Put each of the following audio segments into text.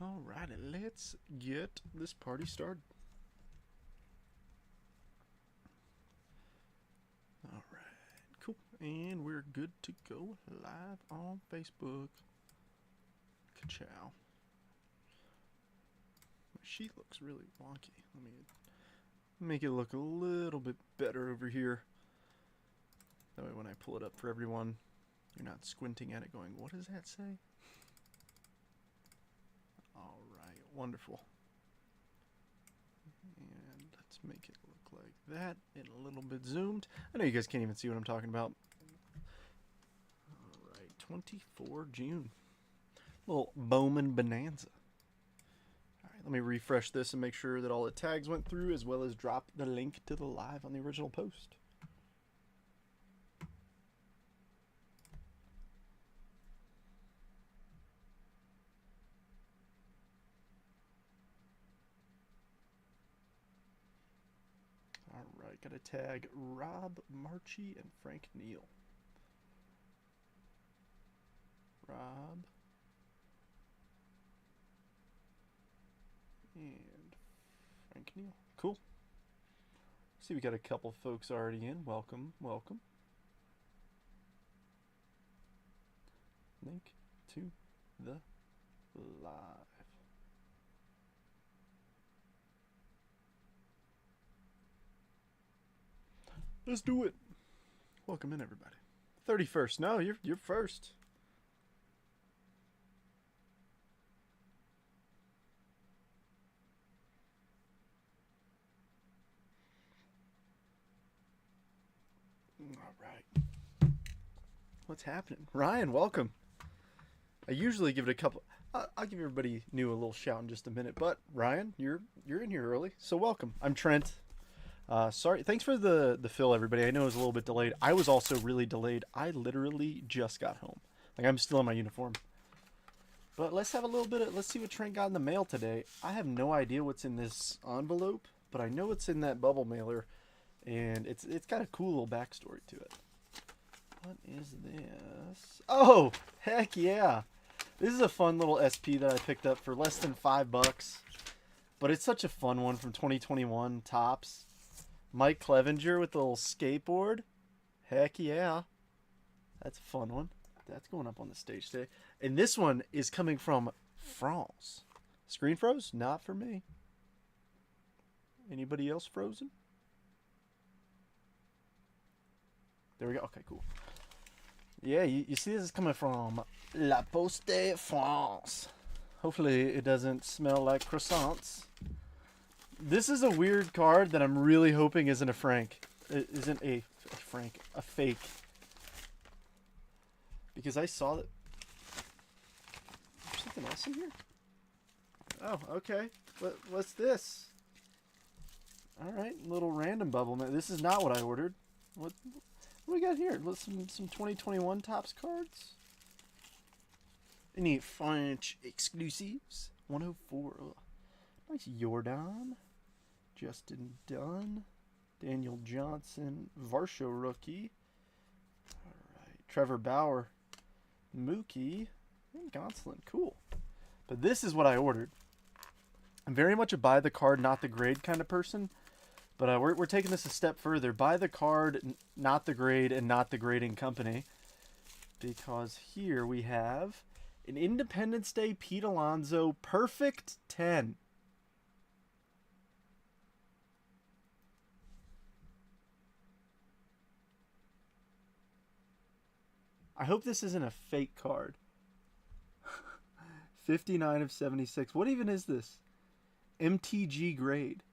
Alrighty, let's get this party started. Alright, cool. And we're good to go live on Facebook. Ka-chow. My sheet looks really wonky. Let me make it look a little bit better over here. That way when I pull it up for everyone, you're not squinting at it going, what does that say? Alright, wonderful. And let's make it look like that and a little bit zoomed. I know you guys can't even see what I'm talking about. Alright, 24 June. Little Bowman Bonanza. Alright, let me refresh this and make sure that all the tags went through, as well as drop the link to the live on the original post. Alright, gotta tag Rob Marchie and Frank Neal. Rob and Frank Neal. Cool. See, we got a couple folks already in. Welcome, welcome. Link to the live. Let's do it. Welcome in, everybody. 31st. No, you're first. All right. What's happening? Ryan, welcome. I usually give it a couple. I'll give everybody new a little shout in just a minute. But Ryan, you're in here early, so welcome. I'm Trent. Sorry. Thanks for the fill, everybody. I know it was a little bit delayed. I was also really delayed. I literally just got home. Like, I'm still in my uniform. But let's have a little bit of, let's see what Trent got in the mail today. I have no idea what's in this envelope, but I know it's in that bubble mailer, and it's got a cool little backstory to it. What is this? Oh, heck yeah. This is a fun little SP that I picked up for less than $5, but it's such a fun one from 2021 Topps. Mike Clevenger with the little skateboard. Heck yeah. That's a fun one. That's going up on the stage today. And this one is coming from France. Screen froze? Not for me. Anybody else frozen? There we go. Okay, cool. Yeah, you see this is coming from La Poste France. Hopefully it doesn't smell like croissants. This is a weird card that I'm really hoping isn't a Frank. It isn't a Frank. A fake. Because I saw that. There's something else in here? Oh, okay. What's this? Alright, little random bubble. This is not what I ordered. What do we got here? Some 2021 Topps cards? Any French exclusives? 104. Oh, nice Jordan. Justin Dunn. Daniel Johnson. Varsho rookie. Alright. Trevor Bauer. Mookie. And Gonsolin. Cool. But this is what I ordered. I'm very much a buy the card, not the grade kind of person. But we're taking this a step further. Buy the card, not the grade, and not the grading company. Because here we have an Independence Day Pete Alonso Perfect 10. I hope this isn't a fake card. 59 of 76. What even is this? MTG grade.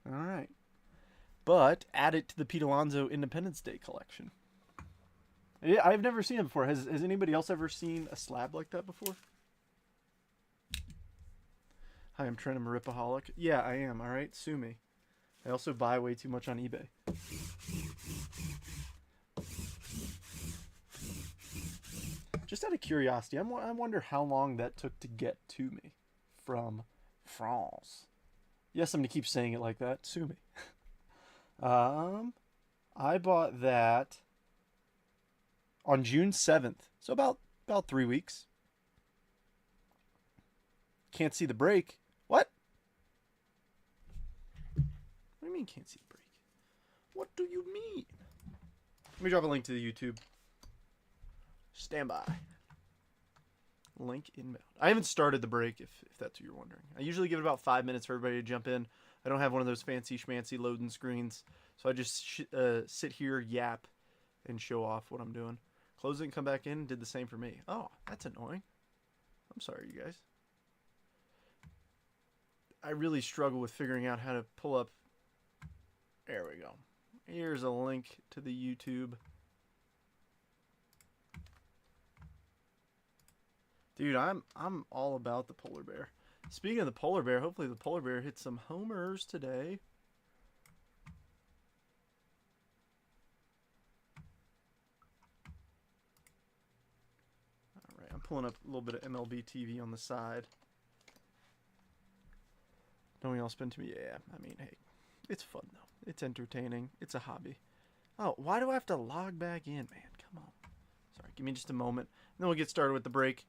Alright. But add it to the Pete Alonso Independence Day collection. Yeah, I've never seen it before. Has anybody else ever seen a slab like that before? Hi, I'm Trent. I'm a ripaholic. Yeah, I am. Alright, sue me. I also buy way too much on eBay. Just out of curiosity, I wonder how long that took to get to me from France. Yes, I'm going to keep saying it like that. Sue me. I bought that on June 7th. So about 3 weeks. Can't see the break. What? What do you mean can't see the break? What do you mean? Let me drop a link to the YouTube. Stand by. Link inbound. I haven't started the break, if that's what you're wondering. I usually give it about 5 minutes for everybody to jump in. I don't have one of those fancy schmancy loading screens. So I just sit here, yap, and show off what I'm doing. Close it and come back in. Did the same for me. Oh, that's annoying. I'm sorry, you guys. I really struggle with figuring out how to pull up. There we go. Here's a link to the YouTube. Dude, I'm all about the polar bear. Speaking of the polar bear, hopefully the polar bear hits some homers today. All right, I'm pulling up a little bit of MLB TV on the side. Don't we all spend too much? Yeah, I mean, hey, it's fun though. It's entertaining. It's a hobby. Oh, why do I have to log back in, man? Come on. Sorry, give me just a moment. And then we'll get started with the break.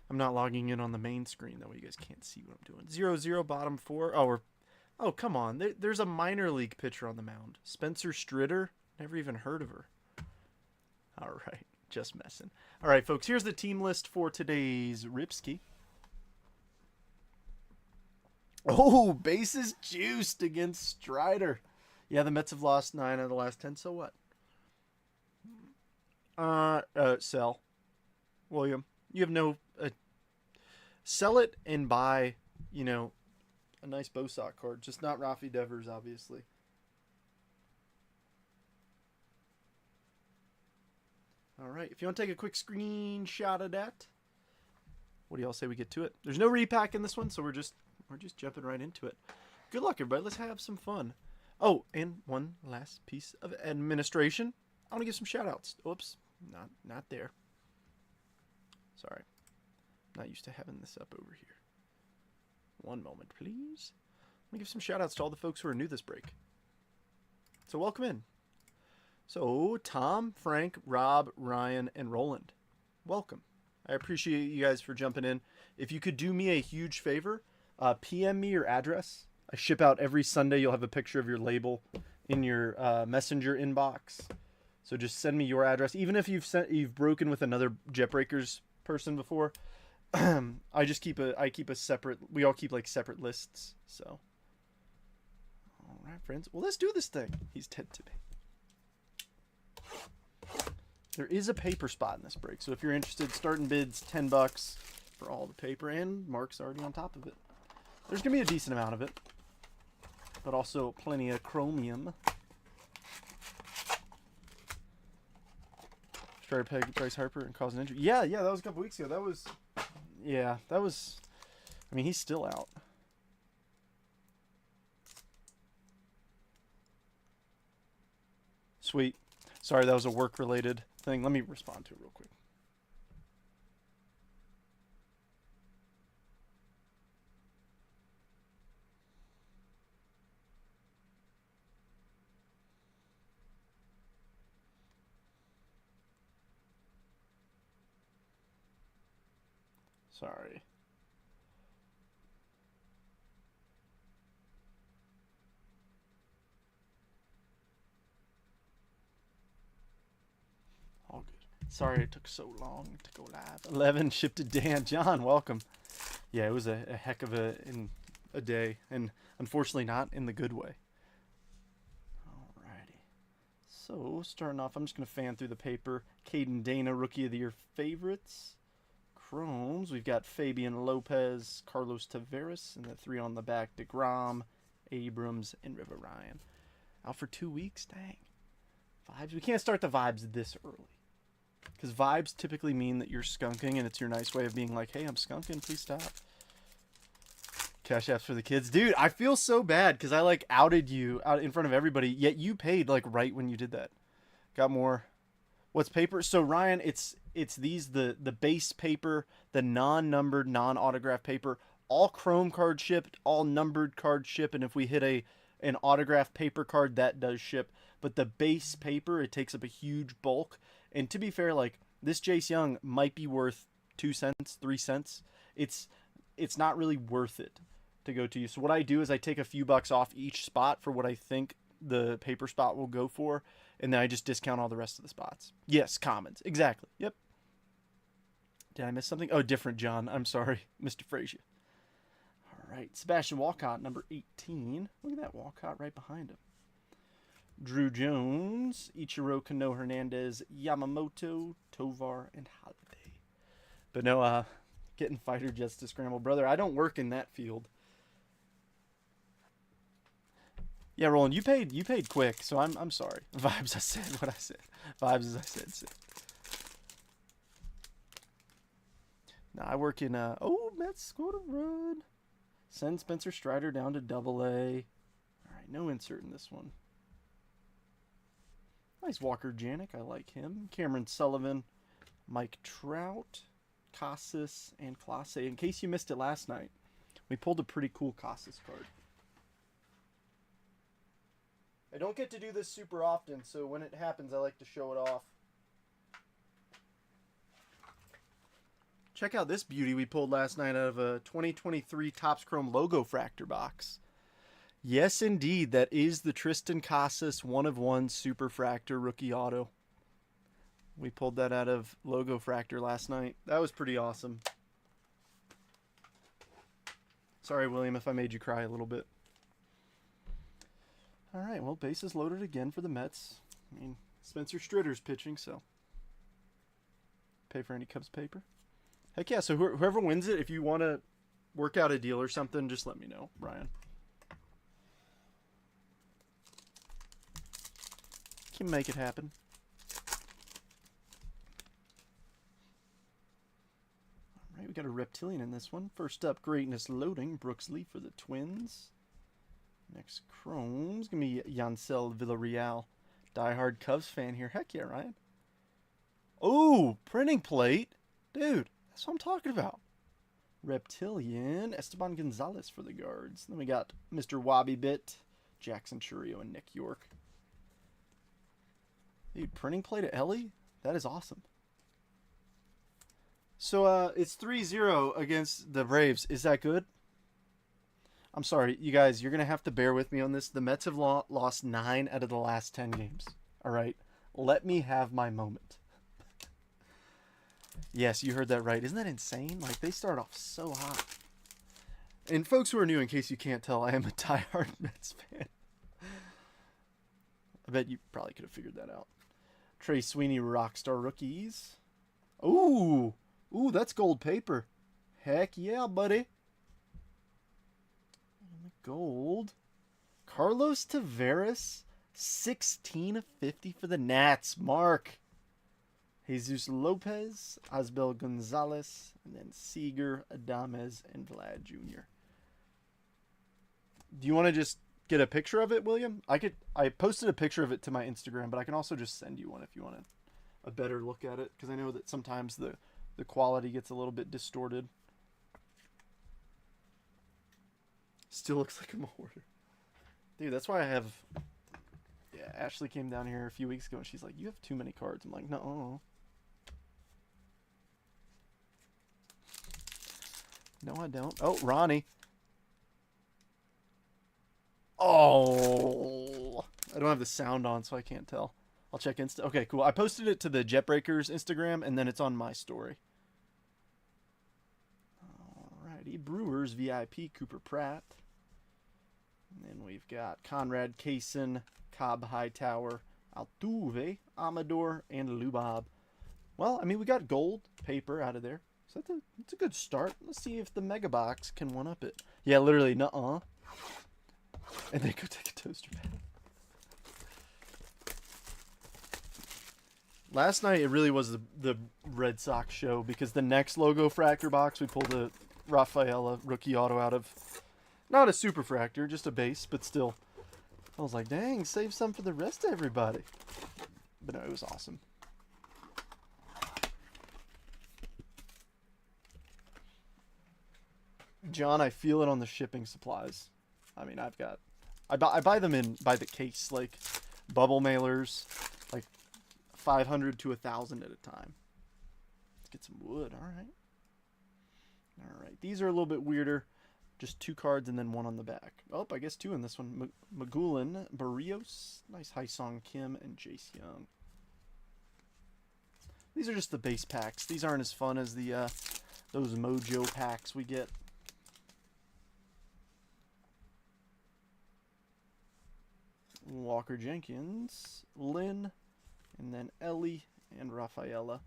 I'm not logging in on the main screen, though. You guys can't see what I'm doing. 0-0, bottom 4. Oh, come on. There's a minor league pitcher on the mound. Spencer Strider. Never even heard of her. All right. Just messing. All right, folks. Here's the team list for today's Ripski. Oh, bases juiced against Strider. Yeah, the Mets have lost 9 out of the last 10. So what? Sell. William, you have no... sell it and buy, a nice Bosock card. Just not Rafi Devers, obviously. All right. If you want to take a quick screenshot of that, what do y'all say we get to it? There's no repack in this one, so we're just jumping right into it. Good luck, everybody. Let's have some fun. Oh, and one last piece of administration. I want to give some shout-outs. Oops. Not there. Sorry. Not used to having this up over here. One moment, please. Let me give some shout-outs to all the folks who are new this break. So welcome in. So, Tom, Frank, Rob, Ryan, and Roland. Welcome. I appreciate you guys for jumping in. If you could do me a huge favor, PM me your address. I ship out every Sunday. You'll have a picture of your label in your messenger inbox. So just send me your address. Even if you've broken with another Jetbreakers person before, I keep a separate. We all keep like separate lists. So, all right, friends. Well, let's do this thing. He's dead to me. There is a paper spot in this break, so if you're interested, starting bids $10 for all the paper, and Mark's already on top of it. There's gonna be a decent amount of it, but also plenty of chromium. Try to peg Bryce Harper and cause an injury. Yeah, that was a couple weeks ago. That was. I mean, he's still out. Sweet. Sorry, that was a work-related thing. Let me respond to it real quick. Sorry. All good. Sorry it took so long to go live. 11 shipped to Dan. John, welcome. Yeah, it was a heck of a day, and unfortunately not in the good way. Alrighty. So, starting off, I'm just going to fan through the paper. Caden Dana, Rookie of the Year favorites. Chromes, we've got Fabian Lopez, Carlos Tavares, and the 3 on the back, DeGrom, Abrams, and River Ryan. Out for 2 weeks? Dang. Vibes? We can't start the vibes this early. Because vibes typically mean that you're skunking, and it's your nice way of being like, hey, I'm skunking, please stop. Cash apps for the kids. Dude, I feel so bad, because I, outed you out in front of everybody, yet you paid, right when you did that. Got more. What's paper? So, Ryan, it's these, the base paper, the non-numbered, non-autographed paper, all chrome card shipped, all numbered card ship, and if we hit an autographed paper card, that does ship. but the base paper, it takes up a huge bulk. And to be fair, like, this Jace Young might be worth 2 cents, 3 cents. It's not really worth it to go to you. So what I do is I take a few bucks off each spot for what I think the paper spot will go for, and then I just discount all the rest of the spots. Yes, commons. Exactly. Yep. Did I miss something? Oh, different John. I'm sorry, Mr. Frazier. All right, Sebastian Walcott, number 18. Look at that Walcott right behind him. Drew Jones, Ichiro Kano Hernandez, Yamamoto, Tovar, and Holiday. But no, getting fighter jets to scramble. Brother, I don't work in that field. Yeah, Roland, you paid quick, so I'm sorry. Vibes, I said what I said. Vibes, as I said. Now I work in oh, Mets scored a run. Send Spencer Strider down to AA. All right, no insert in this one. Nice Walker Janik, I like him. Cameron Sullivan, Mike Trout, Casas, and Clase. In case you missed it last night, we pulled a pretty cool Casas card. I don't get to do this super often, so when it happens, I like to show it off. Check out this beauty we pulled last night out of a 2023 Topps Chrome Logo Fractor box. Yes, indeed, that is the Tristan Casas 1/1 Super Fractor Rookie Auto. We pulled that out of Logo Fractor last night. That was pretty awesome. Sorry, William, if I made you cry a little bit. All right, well, bases loaded again for the Mets. I mean, Spencer Strider's pitching, so pay for any Cubs paper. Heck yeah, so whoever wins it, if you want to work out a deal or something, just let me know, Ryan. Can make it happen. All right, we got a Reptilian in this one. First up, Greatness Loading, Brooks Lee for the Twins. Next, Chrome's going to be Yancel Villarreal. Diehard Cubs fan here. Heck yeah, Ryan. Oh, printing plate. Dude, that's what I'm talking about. Reptilian, Esteban Gonzalez for the Guards. Then we got Mr. Wobby Bit, Jackson Churio, and Nick York. Dude, printing plate at Ellie? That is awesome. So, it's 3-0 against the Braves. Is that good? I'm sorry, you guys, you're going to have to bear with me on this. The Mets have lost 9 out of the last 10 games. All right? Let me have my moment. Yes, you heard that right. Isn't that insane? Like, they start off so hot. And folks who are new, in case you can't tell, I am a diehard Mets fan. I bet you probably could have figured that out. Trey Sweeney, Rockstar Rookies. Ooh, that's gold paper. Heck yeah, buddy. Gold. Carlos Tavares, 16 of 50 for the Nats. Mark. Jesus Lopez, Asbel Gonzalez, and then Seager, Adames, and Vlad Jr. Do you want to just get a picture of it, William? I posted a picture of it to my Instagram, but I can also just send you one if you want a better look at it, because I know that sometimes the quality gets a little bit distorted. Still looks like I'm a hoarder. Dude, that's why I have... Yeah, Ashley came down here a few weeks ago and she's like, you have too many cards. I'm like, no. No, I don't. Oh, Ronnie. Oh. I don't have the sound on, so I can't tell. I'll check Insta. Okay, cool. I posted it to the Jetbreakers Instagram, and then it's on my story. Alrighty. Brewers VIP, Cooper Pratt. And then we've got Conrad Kaysen, Cobb Hightower, Altuve, Amador, and Lubab. Well, I mean, we got gold paper out of there. So that's a good start. Let's see if the Mega Box can one-up it. Yeah, literally, nuh-uh. And then go take a toaster pad. Last night, it really was the Red Sox show because the next Logo Fractor box, we pulled a Rafaela rookie auto out of. Not a super fractor, just a base, but still. I was like, dang, save some for the rest of everybody. But no, it was awesome. John, I feel it on the shipping supplies. I mean, I buy them by the case. Like, bubble mailers, like 500 to 1,000 at a time. Let's get some wood. All right. All right. These are a little bit weirder. Just 2 cards and then 1 on the back. Oh, I guess 2 in this one. Magulin, Barrios, nice Haisong Kim, and Jace Young. These are just the base packs. These aren't as fun as the those Mojo packs we get. Walker Jenkins, Lynn, and then Ellie and Rafaela.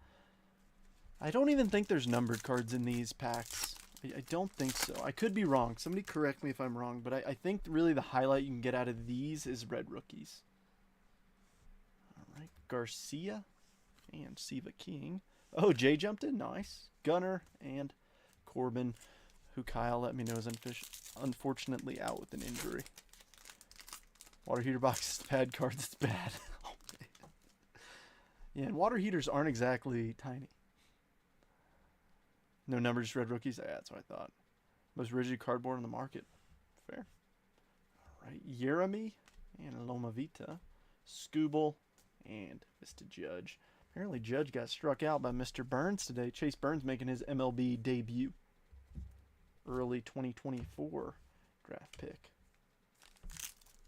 I don't even think there's numbered cards in these packs. I don't think so. I could be wrong. Somebody correct me if I'm wrong, but I think really the highlight you can get out of these is red rookies. All right, Garcia and Siva King. Oh, Jay jumped in. Nice. Gunner and Corbin, who Kyle let me know is unfortunately out with an injury. Water heater box is bad cards. It's bad. Oh, man. Yeah, and water heaters aren't exactly tiny. No numbers, just red rookies. Yeah, that's what I thought. Most rigid cardboard on the market. Fair. All right, Jeremy and Loma Vita, Scooble, and Mr. Judge. Apparently, Judge got struck out by Mr. Burns today. Chase Burns making his MLB debut. Early 2024 draft pick.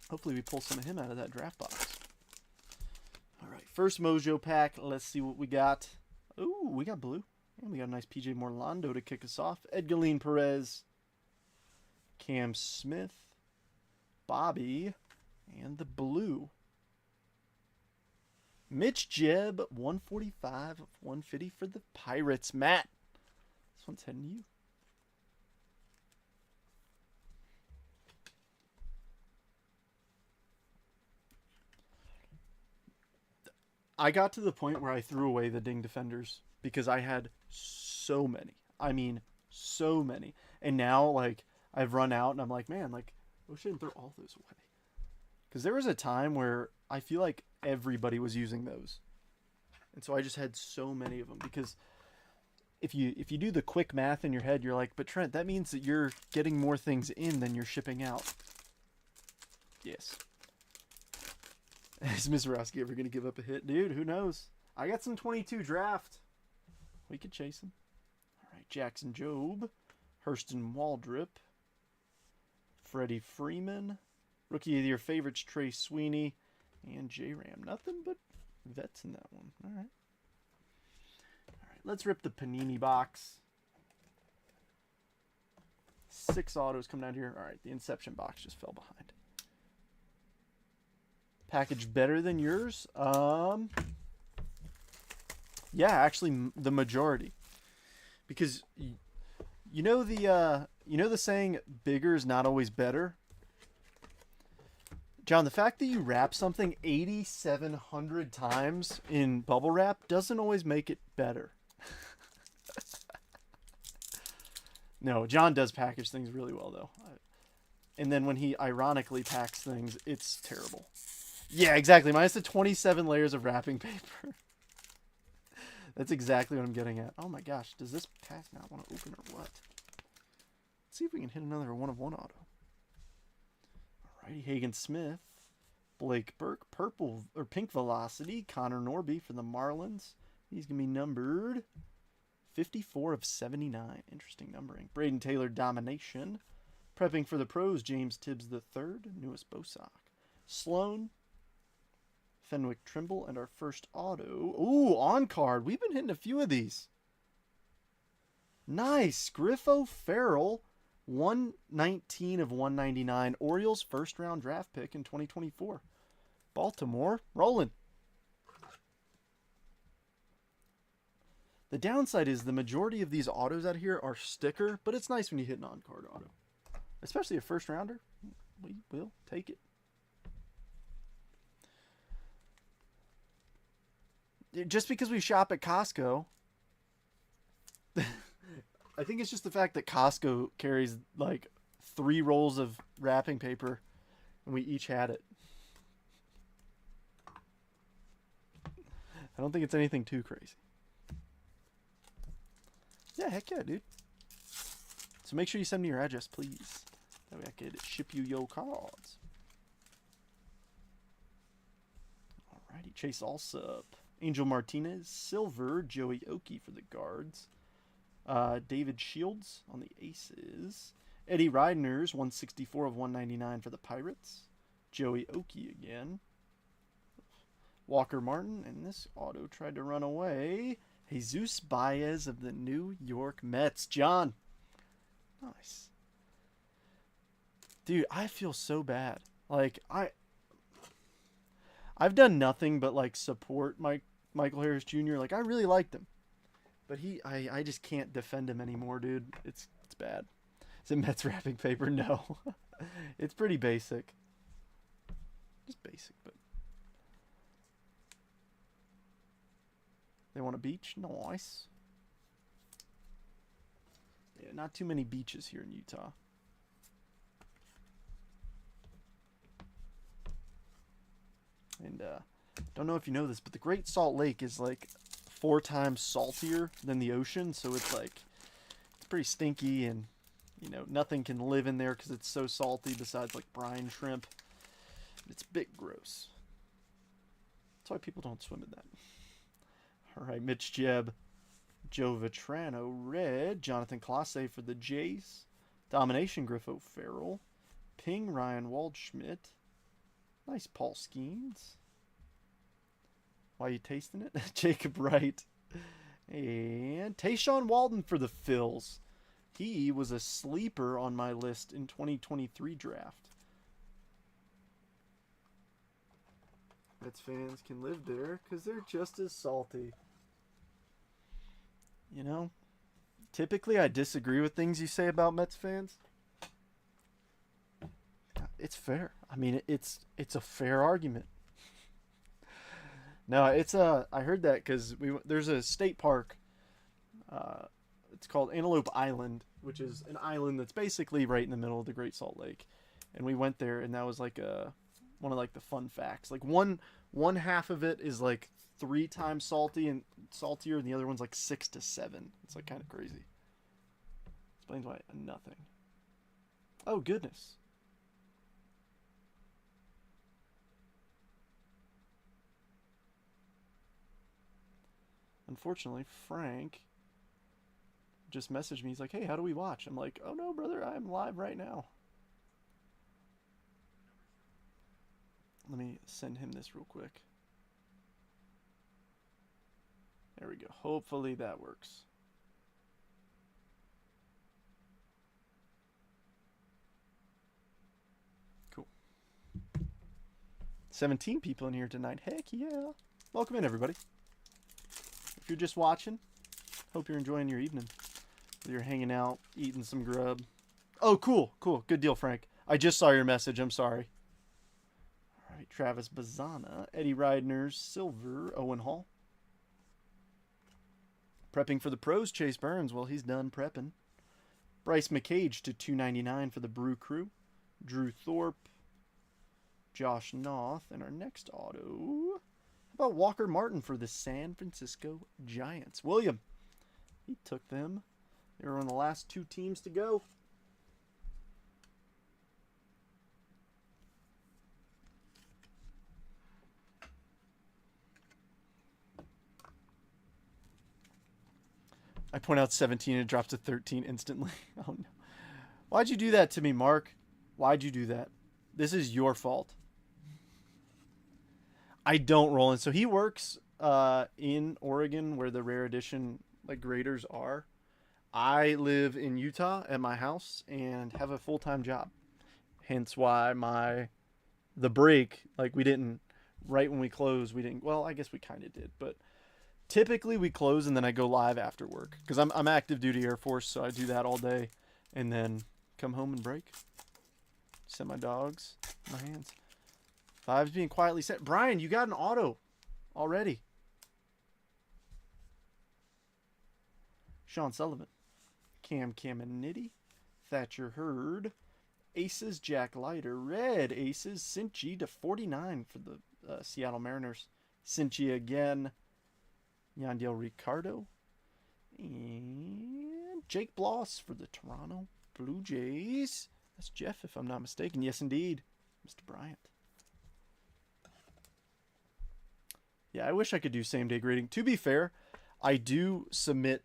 Hopefully, we pull some of him out of that draft box. All right, first Mojo pack. Let's see what we got. Ooh, we got blue. And we got a nice PJ Morlando to kick us off. Edgalene Perez, Cam Smith, Bobby, and the blue. Mitch Jebb, 145 of 150 for the Pirates. Matt, this one's heading to you. I got to the point where I threw away the Ding Defenders because I had so many. I mean, so many. And now, like, I've run out and I'm like, man, like, I wish I didn't throw all those away. Because there was a time where I feel like everybody was using those. And so I just had so many of them. Because if you do the quick math in your head, you're like, but Trent, that means that you're getting more things in than you're shipping out. Yes. Is Mizorowski ever going to give up a hit? Dude, who knows? I got some 22 draft. We could chase him. All right, Jackson Jobe, Hurston Waldrip, Freddie Freeman, rookie of your favorites, Trey Sweeney, and J-Ram. Nothing but vets in that one. All right. All right, let's rip the Panini box. 6 autos come down here. All right, the Inception box just fell behind. Package better than yours? Yeah, actually the majority. Because you know the saying bigger is not always better? John, the fact that you wrap something 8,700 times in bubble wrap doesn't always make it better. No, John does package things really well though. And then when he ironically packs things, it's terrible. Yeah, exactly. Minus the 27 layers of wrapping paper. That's exactly what I'm getting at. Oh my gosh, does this pack not want to open or what? Let's see if we can hit another 1/1 auto. Alrighty, Hagen Smith, Blake Burke, purple or pink velocity, Connor Norby for the Marlins. He's gonna be numbered 54 of 79. Interesting numbering. Braden Taylor, domination. Prepping for the pros, James Tibbs III, newest Bosock. Sloan, Fenwick Trimble, and our first auto. Ooh, on card. We've been hitting a few of these. Nice. Griffo Farrell, 119 of 199. Orioles first round draft pick in 2024. Baltimore, rolling. The downside is the majority of these autos out here are sticker, but it's nice when you hit an on card auto. Especially a first rounder. We will take it. Just because we shop at Costco, I think it's just the fact that Costco carries like 3 rolls of wrapping paper and we each had it. I don't think it's anything too crazy. Yeah, heck yeah, dude. So make sure you send me your address, please. That way I could ship you your cards. Chase Allsup. Angel Martinez, silver. Joey Oki for the guards. David Shields on the aces. Eddie Reidner's 164 of 199 for the Pirates. Joey Oki again. Walker Martin, and this auto tried to run away. Jesus Baez of the New York Mets. John. Nice. Dude, I feel so bad. Like, I've done nothing but, like, support Michael Harris Jr. Like, I really liked him. But I just can't defend him anymore, dude. It's bad. Is it Mets wrapping paper? No. It's pretty basic. Just basic, but... They want a beach? Nice. Yeah, not too many beaches here in Utah. And don't know if you know this, but the Great Salt Lake is like 4 times saltier than the ocean, so it's like it's pretty stinky, and you know nothing can live in there because it's so salty besides like brine shrimp. It's a bit gross. That's why people don't swim in that. All right, Mitch Jebb, Joe Vitrano, red. Jonathan Clase for the Jays. Domination, Griff O'Farrell. Ping, Ryan Waldschmidt. Nice Paul Skeens. Why are you tasting it? Jacob Wright. And Tayshawn Walden for the Phils. He was a sleeper on my list in 2023 draft. Mets fans can live there because they're just as salty. You know, typically I disagree with things you say about Mets fans. It's fair. I mean, it's a fair argument. No, I heard that because there's a state park. It's called Antelope Island, which is an island that's basically right in the middle of the Great Salt Lake, and we went there, and that was like one of like the fun facts. Like one half of it is like 3 times saltier, and the other one's like 6 to 7. It's like kind of crazy. Explains why nothing. Oh goodness. Unfortunately, Frank just messaged me. He's like, hey, how do we watch? I'm like, oh no, brother, I'm live right now. Let me send him this real quick. There we go. Hopefully that works. Cool. 17 people in here tonight. Heck yeah. Welcome in, everybody. If you're just watching, hope you're enjoying your evening. Whether you're hanging out, eating some grub. Oh, cool. Cool. Good deal, Frank. I just saw your message. I'm sorry. All right. Travis Bazana. Eddie Reidner's silver. Owen Hall. Prepping for the pros, Chase Burns. Well, he's done prepping. Bryce McCage to 299 for the Brew Crew. Drew Thorpe. Josh Noth. And our next auto... How about Walker Martin for the San Francisco Giants? William, he took them. They were on the last 2 teams to go. I point out 17 and it drops to 13 instantly. Oh no. Why'd you do that to me, Mark? Why'd you do that? This is your fault. I don't roll in. So he works in Oregon where the rare edition like graders are. I live in Utah at my house and have a full-time job. Hence why the break, like we didn't, right when we closed, we didn't, well, I guess we kind of did, but typically we close and then I go live after work because I'm active duty Air Force, so I do that all day and then come home and break. Set my dogs in my hands. 5's being quietly set. Brian, you got an auto already. Sean Sullivan. Cam Caminiti. Thatcher Hurd. Aces, Jack Leiter. Red Aces, Cinchi to 49 for the Seattle Mariners. Cinchi again. Yandiel Ricardo. And Jake Bloss for the Toronto Blue Jays. That's Jeff, if I'm not mistaken. Yes, indeed. Mr. Bryant. Yeah, I wish I could do same day grading. To be fair, I do submit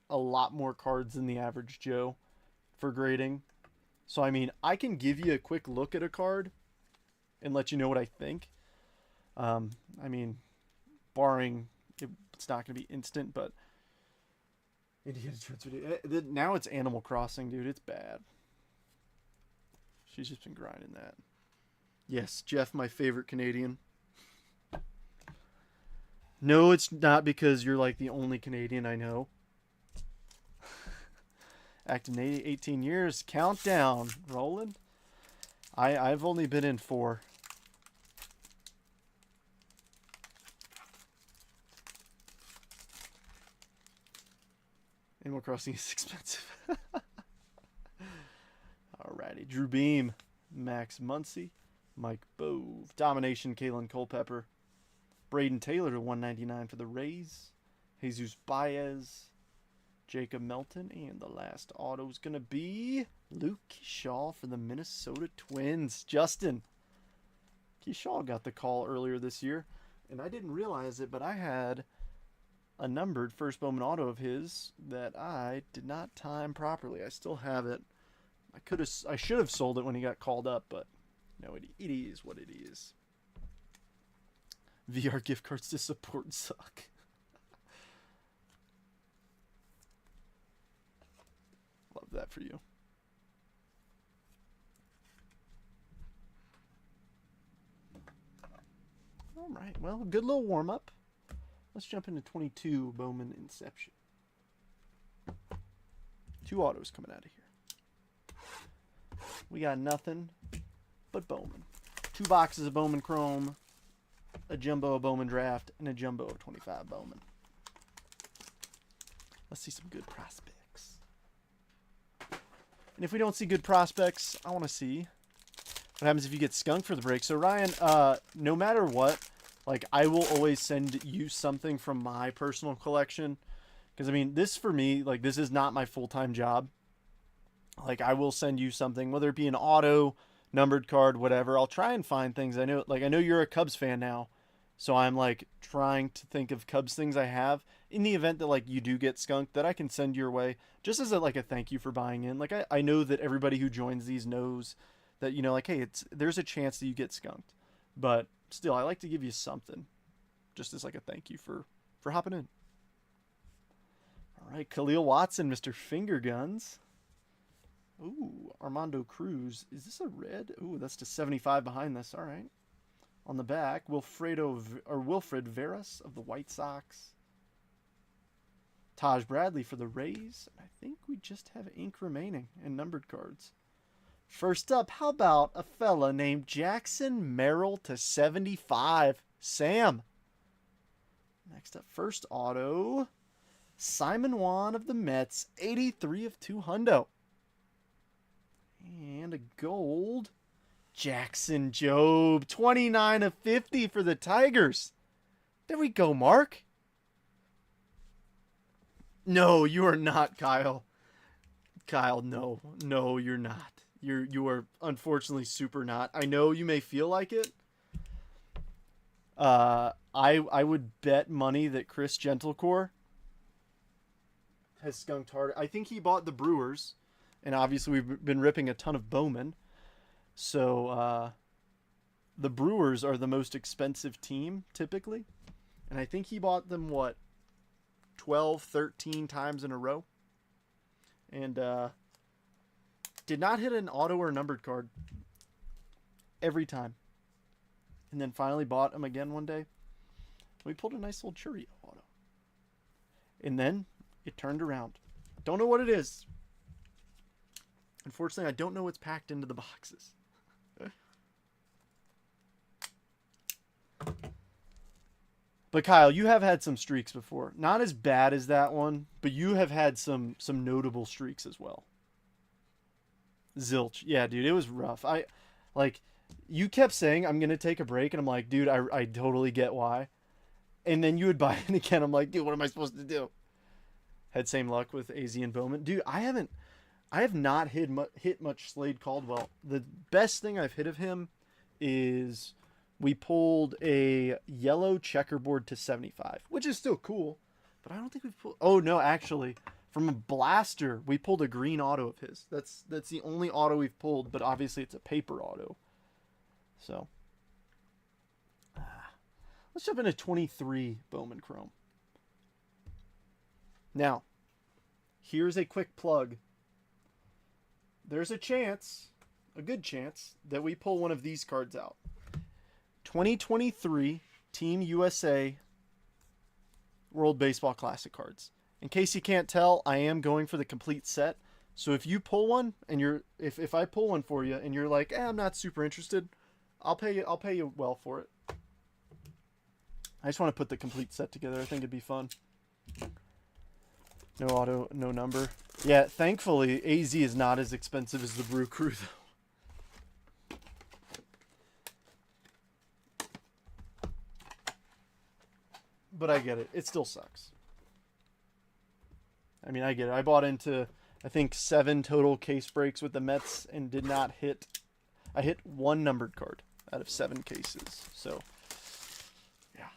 a lot more cards than the average Joe for grading. So, I mean, I can give you a quick look at a card and let you know what I think. I mean, barring it's not going to be instant, but Indiana Jones video. Now it's Animal Crossing, dude. It's bad. She's just been grinding that. Yes, Jeff, my favorite Canadian. No, it's not because you're like the only Canadian I know. Active 18 years. Countdown. Rolling. I've only been in 4. Animal Crossing is expensive. Alrighty. Drew Beam. Max Muncy. Mike Bove. Domination. Kalen Culpepper. Braden Taylor to 199 for the Rays. Jesus Baez. Jacob Melton. And the last auto is going to be Luke Kershaw for the Minnesota Twins. Justin. Kershaw got the call earlier this year. And I didn't realize it, but I had a numbered first Bowman auto of his that I did not time properly. I still have it. I should have sold it when he got called up, but no, it is what it is. VR gift cards to support suck. Love that for you. All right, well, good little warm-up. Let's jump into 22 Bowman Inception. 2 autos coming out of here. We got nothing but Bowman. 2 boxes of Bowman Chrome, a jumbo of Bowman Draft, and a jumbo of 25 Bowman. Let's see some good prospects. And if we don't see good prospects, I want to see what happens if you get skunked for the break. So Ryan, no matter what, like I will always send you something from my personal collection. Because I mean, this for me, like this is not my full-time job. Like I will send you something, whether it be an auto, numbered card, whatever. I'll try and find things. I know you're a Cubs fan now. So I'm like trying to think of Cubs things I have in the event that like you do get skunked that I can send your way just as a thank you for buying in. Like I know that everybody who joins these knows that, you know, like, hey, there's a chance that you get skunked, but still I like to give you something just as like a thank you for hopping in. All right. Khalil Watson, Mr. Finger Guns. Ooh, Armando Cruz. Is this a red? Ooh, that's to 75 behind this. All right. On the back, Wilfred Veras of the White Sox. Taj Bradley for the Rays. I think we just have ink remaining and numbered cards. First up, how about a fella named Jackson Merrill to 75? Sam. Next up, first auto. Simon Juan of the Mets, 83 of 200. And a gold. Jackson Jobe, 29 of 50 for the Tigers. There we go, Mark. No, you are not, Kyle. Kyle, no. No, you're not. You are unfortunately super not. I know you may feel like it. I would bet money that Chris Gentlecore has skunked hard. I think he bought the Brewers, and obviously we've been ripping a ton of Bowman. So, the Brewers are the most expensive team, typically. And I think he bought them, 12, 13 times in a row. And, did not hit an auto or numbered card every time. And then finally bought them again one day. We pulled a nice little Churio auto. And then it turned around. Don't know what it is. Unfortunately, I don't know what's packed into the boxes. But Kyle, you have had some streaks before. Not as bad as that one, but you have had some notable streaks as well. Zilch. Yeah, dude, it was rough. You kept saying, I'm going to take a break, and I'm like, dude, I totally get why. And then you would buy it again. I'm like, dude, what am I supposed to do? Had same luck with AZ and Bowman. Dude, I have not hit much Slade Caldwell. The best thing I've hit of him is we pulled a yellow checkerboard to 75, which is still cool. But I don't think we've pulled... Oh, no, actually. From a blaster, we pulled a green auto of his. That's the only auto we've pulled, but obviously it's a paper auto. So... let's jump into 23 Bowman Chrome. Now, here's a quick plug. There's a chance, a good chance, that we pull one of these cards out. 2023 Team USA World Baseball Classic cards. In case you can't tell, I am going for the complete set. So if you pull one and you're if I pull one for you and you're like, I'm not super interested, I'll pay you well for it. I just want to put the complete set together. I think it'd be fun. No auto, no number. Yeah, thankfully AZ is not as expensive as the Brew Crew though. But I get it. It still sucks. I mean, I get it. I bought into, I think, 7 total case breaks with the Mets and did not hit... I hit 1 numbered card out of 7 cases. So, yeah.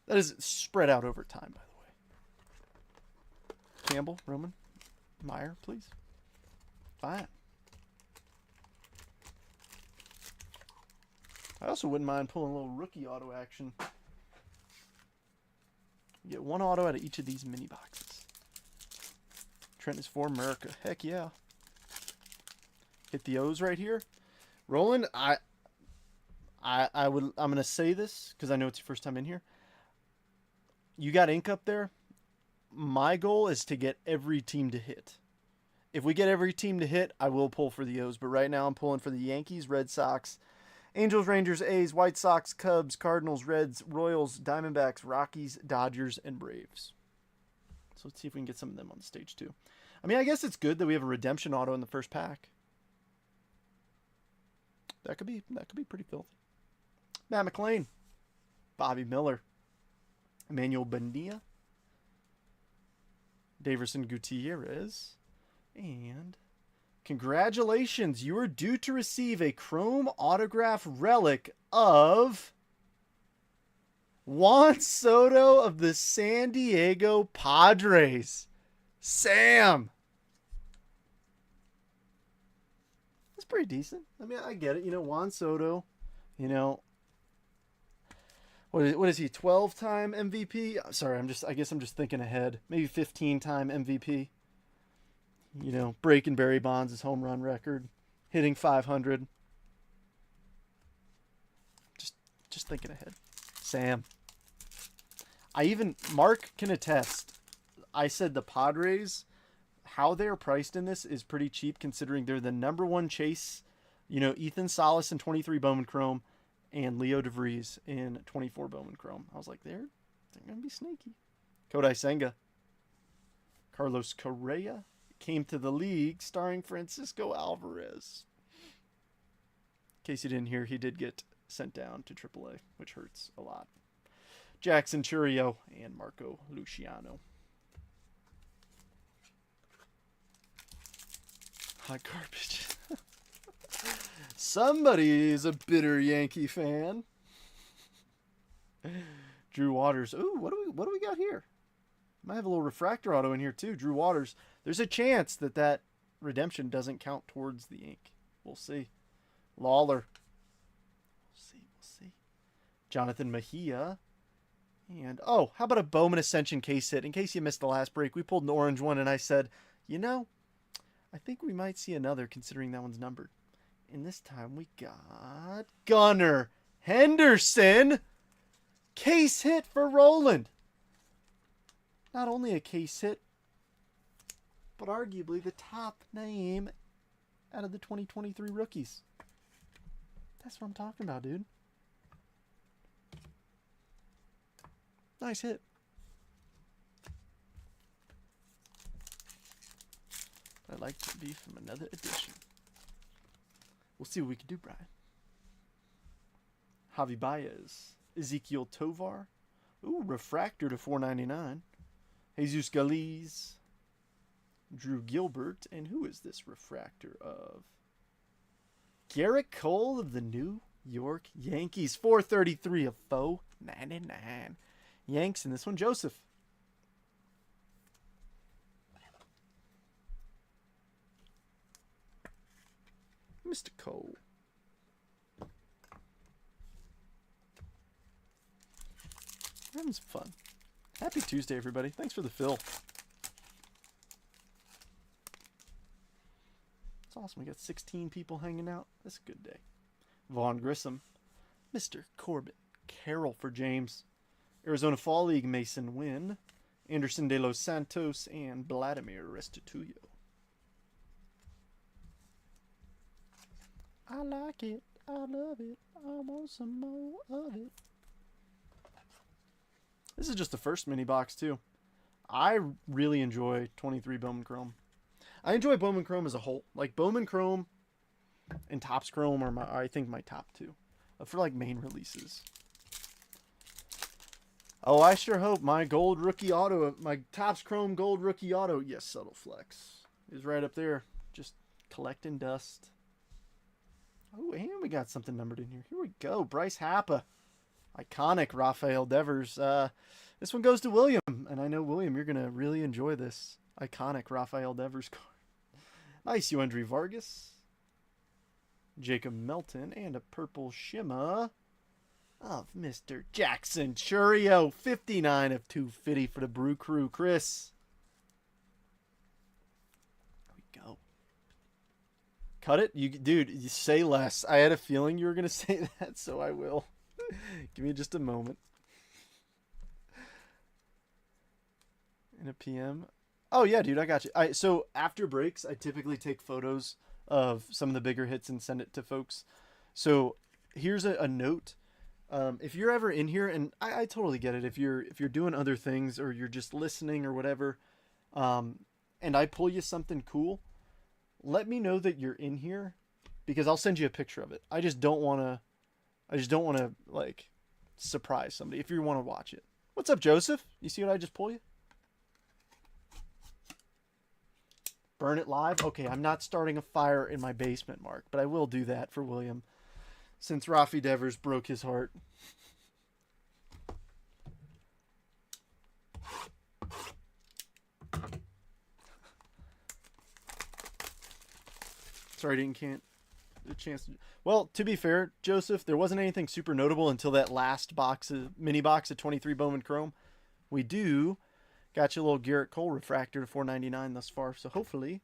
That is spread out over time, by the way. Campbell, Roman, Meyer, please. Fine. I also wouldn't mind pulling a little rookie auto action. You get 1 auto out of each of these mini boxes. Trent is for America. Heck yeah. Hit the O's right here. Roland, I'm gonna say this because I know it's your first time in here. You got ink up there. My goal is to get every team to hit. If we get every team to hit, I will pull for the O's. But right now I'm pulling for the Yankees, Red Sox, Angels, Rangers, A's, White Sox, Cubs, Cardinals, Reds, Royals, Diamondbacks, Rockies, Dodgers, and Braves. So let's see if we can get some of them on the stage too. I mean, I guess it's good that we have a redemption auto in the first pack. That could be pretty filthy. Matt McLean, Bobby Miller, Emmanuel Bonilla, Daverson Gutierrez, and congratulations, you are due to receive a chrome autograph relic of Juan Soto of the San Diego Padres. Sam! That's pretty decent. I mean, I get it. You know, Juan Soto, you know, what is he, 12-time MVP? Sorry, I guess I'm just thinking ahead. Maybe 15-time MVP. You know, breaking Barry Bonds' home run record, hitting 500. Just thinking ahead. Sam. Mark can attest. I said the Padres, how they're priced in this is pretty cheap considering they're the #1 chase. You know, Ethan Salas in 23 Bowman Chrome and Leo DeVries in 24 Bowman Chrome. I was like, they're going to be sneaky. Kodai Senga. Carlos Correa came to the league starring Francisco Alvarez. In case you didn't hear, he did get sent down to AAA, which hurts a lot. Jackson Churio and Marco Luciano. Hot garbage. Somebody's a bitter Yankee fan. Drew Waters. Ooh, what do we got here? Might have a little refractor auto in here too. Drew Waters. There's a chance that redemption doesn't count towards the ink. We'll see. Lawler. We'll see. Jonathan Mejia. And, oh, how about a Bowman Ascension case hit? In case you missed the last break, we pulled an orange one, and I said, you know, I think we might see another considering that one's numbered. And this time we got Gunnar Henderson. Case hit for Roland. Not only a case hit, but arguably the top name out of the 2023 rookies. That's what I'm talking about, dude. Nice hit. I'd like to be from another edition. We'll see what we can do, Brian. Javi Baez. Ezekiel Tovar. Ooh, refractor to $4.99. Jesus Galiz. Drew Gilbert. And who is this refractor of? Garrett Cole of the New York Yankees. 433 of foe. 99. Yanks in this one. Joseph. Mr. Cole. Having some fun. Happy Tuesday, everybody. Thanks for the fill. It's awesome. We got 16 people hanging out. That's a good day. Vaughn Grissom. Mr. Corbett Carroll for James. Arizona Fall League Mason Wynn. Anderson de los Santos and Vladimir Restituyo. I like it. I love it. I want some more of it. This is just the first mini box, too. I really enjoy 23 Bowman Chrome. I enjoy Bowman Chrome as a whole. Like, Bowman Chrome and Topps Chrome are, I think, my top two. For, like, main releases. Oh, I sure hope my gold rookie auto, my Topps Chrome gold rookie auto, yes, Subtle Flex, is right up there. Just collecting dust. Oh, and we got something numbered in here. Here we go. Bryce Happa. Iconic Rafael Devers. This one goes to William. And I know, William, you're going to really enjoy this iconic Rafael Devers card. Nice Yoendry Vargas. Jacob Melton. And a purple shimmer of Mr. Jackson Churio. 59 of 250 for the Brew Crew. Chris. There we go. Cut it? Dude, you say less. I had a feeling you were going to say that, so I will. Give me just a moment. In a PM. Oh, yeah, dude, I got you. So after breaks, I typically take photos of some of the bigger hits and send it to folks. So here's a note. If you're ever in here, and I totally get it, if you're doing other things or you're just listening or whatever, and I pull you something cool, let me know that you're in here because I'll send you a picture of it. I just don't want to like surprise somebody if you want to watch it. What's up, Joseph? You see what I just pulled you? Burn it live? Okay, I'm not starting a fire in my basement, Mark, but I will do that for William since Rafi Devers broke his heart. Sorry, I didn't a chance to... Well, to be fair, Joseph, there wasn't anything super notable until that last mini box of 23 Bowman Chrome. We got you a little Garrett Cole refractor to $4.99 thus far, so hopefully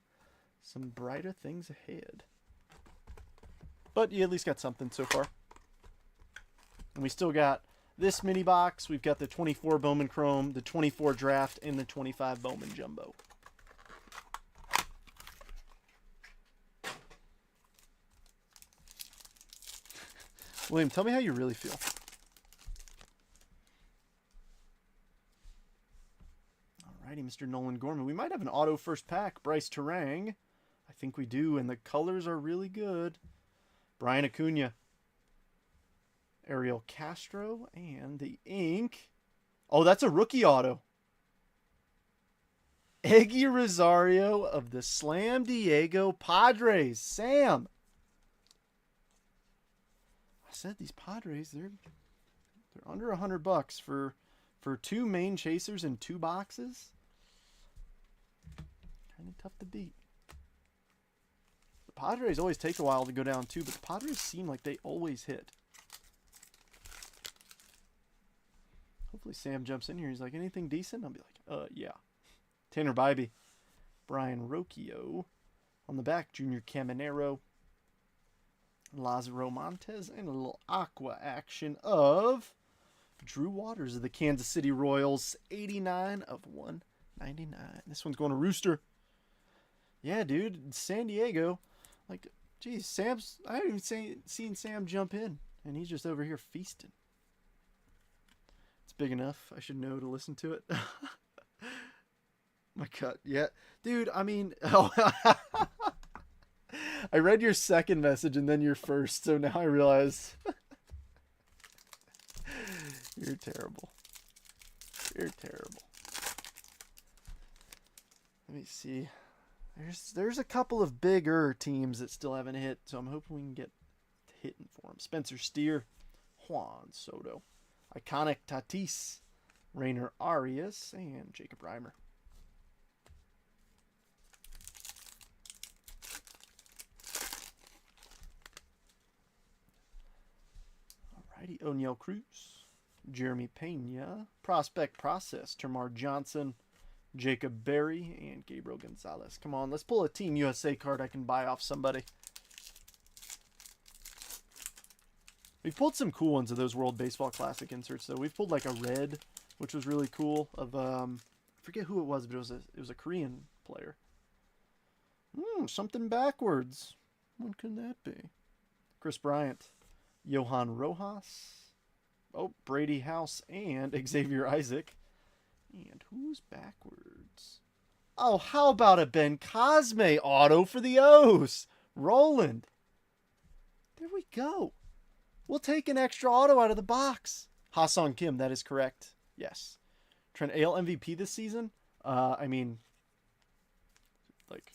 some brighter things ahead. But you at least got something so far. And we still got this mini box. We've got the 24 Bowman Chrome, the 24 Draft, and the 25 Bowman Jumbo. William, tell me how you really feel. Alrighty, Mr. Nolan Gorman. We might have an auto first pack. Bryce Terang. I think we do, and the colors are really good. Brian Acuna. Ariel Castro, and the ink. Oh, that's a rookie auto. Eggy Rosario of the Slam Diego Padres. Sam. I said these Padres, they're under $100 for two main chasers and 2 boxes. Kind of tough to beat. The Padres always take a while to go down too, but the Padres seem like they always hit. Hopefully Sam jumps in here. He's like, anything decent? I'll be like, yeah. Tanner Bybee. Brian Rocchio. On the back, Junior Caminero. Lazaro Montes, and a little aqua action of Drew Waters of the Kansas City Royals. 89 of 199. This one's going to Rooster. Yeah, dude. San Diego. Like, geez, I haven't even seen Sam jump in, and he's just over here feasting. It's big enough. I should know to listen to it. My cut. Yeah. Dude, I mean... Oh, I read your second message and then your first, so now I realize you're terrible. You're terrible. Let me see. There's a couple of bigger teams that still haven't hit, so I'm hoping we can get hitting for him. Spencer Steer, Juan Soto, Iconic Tatis, Rainer Arias, and Jacob Reimer. Alrighty, O'Neal Cruz, Jeremy Pena, Prospect Process, Termar Johnson, Jacob Berry, and Gabriel Gonzalez. Come on, let's pull a Team USA card I can buy off somebody. We've pulled some cool ones of those World Baseball Classic inserts, though. We've pulled like a red, which was really cool. Of I forget who it was, but it was a Korean player. Something backwards. What could that be? Chris Bryant, Johan Rojas, Brady House, and Xavier Isaac. And who's backwards? Oh, how about a Ben Cosme auto for the O's? Roland. There we go. We'll take an extra auto out of the box. Ha-Sung Kim, that is correct. Yes. Trent Ale MVP this season? I mean, like,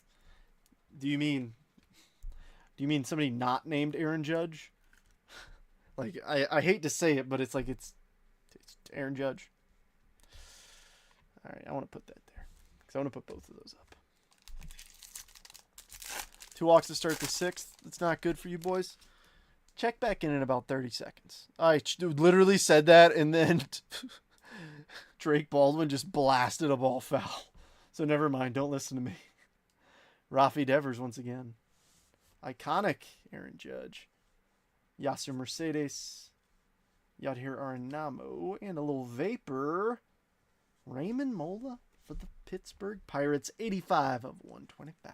do you mean somebody not named Aaron Judge? Like, I hate to say it, but it's like it's Aaron Judge. All right, I want to put that there because I want to put both of those up. 2 walks to start the 6th. That's not good for you boys. Check back in about 30 seconds. I literally said that, and then Drake Baldwin just blasted a ball foul. So never mind. Don't listen to me. Rafi Devers once again. Iconic Aaron Judge. Yasser Mercedes. Yadhir Arenamo. And a little vapor. Raymond Mola for the Pittsburgh Pirates. 85 of 125.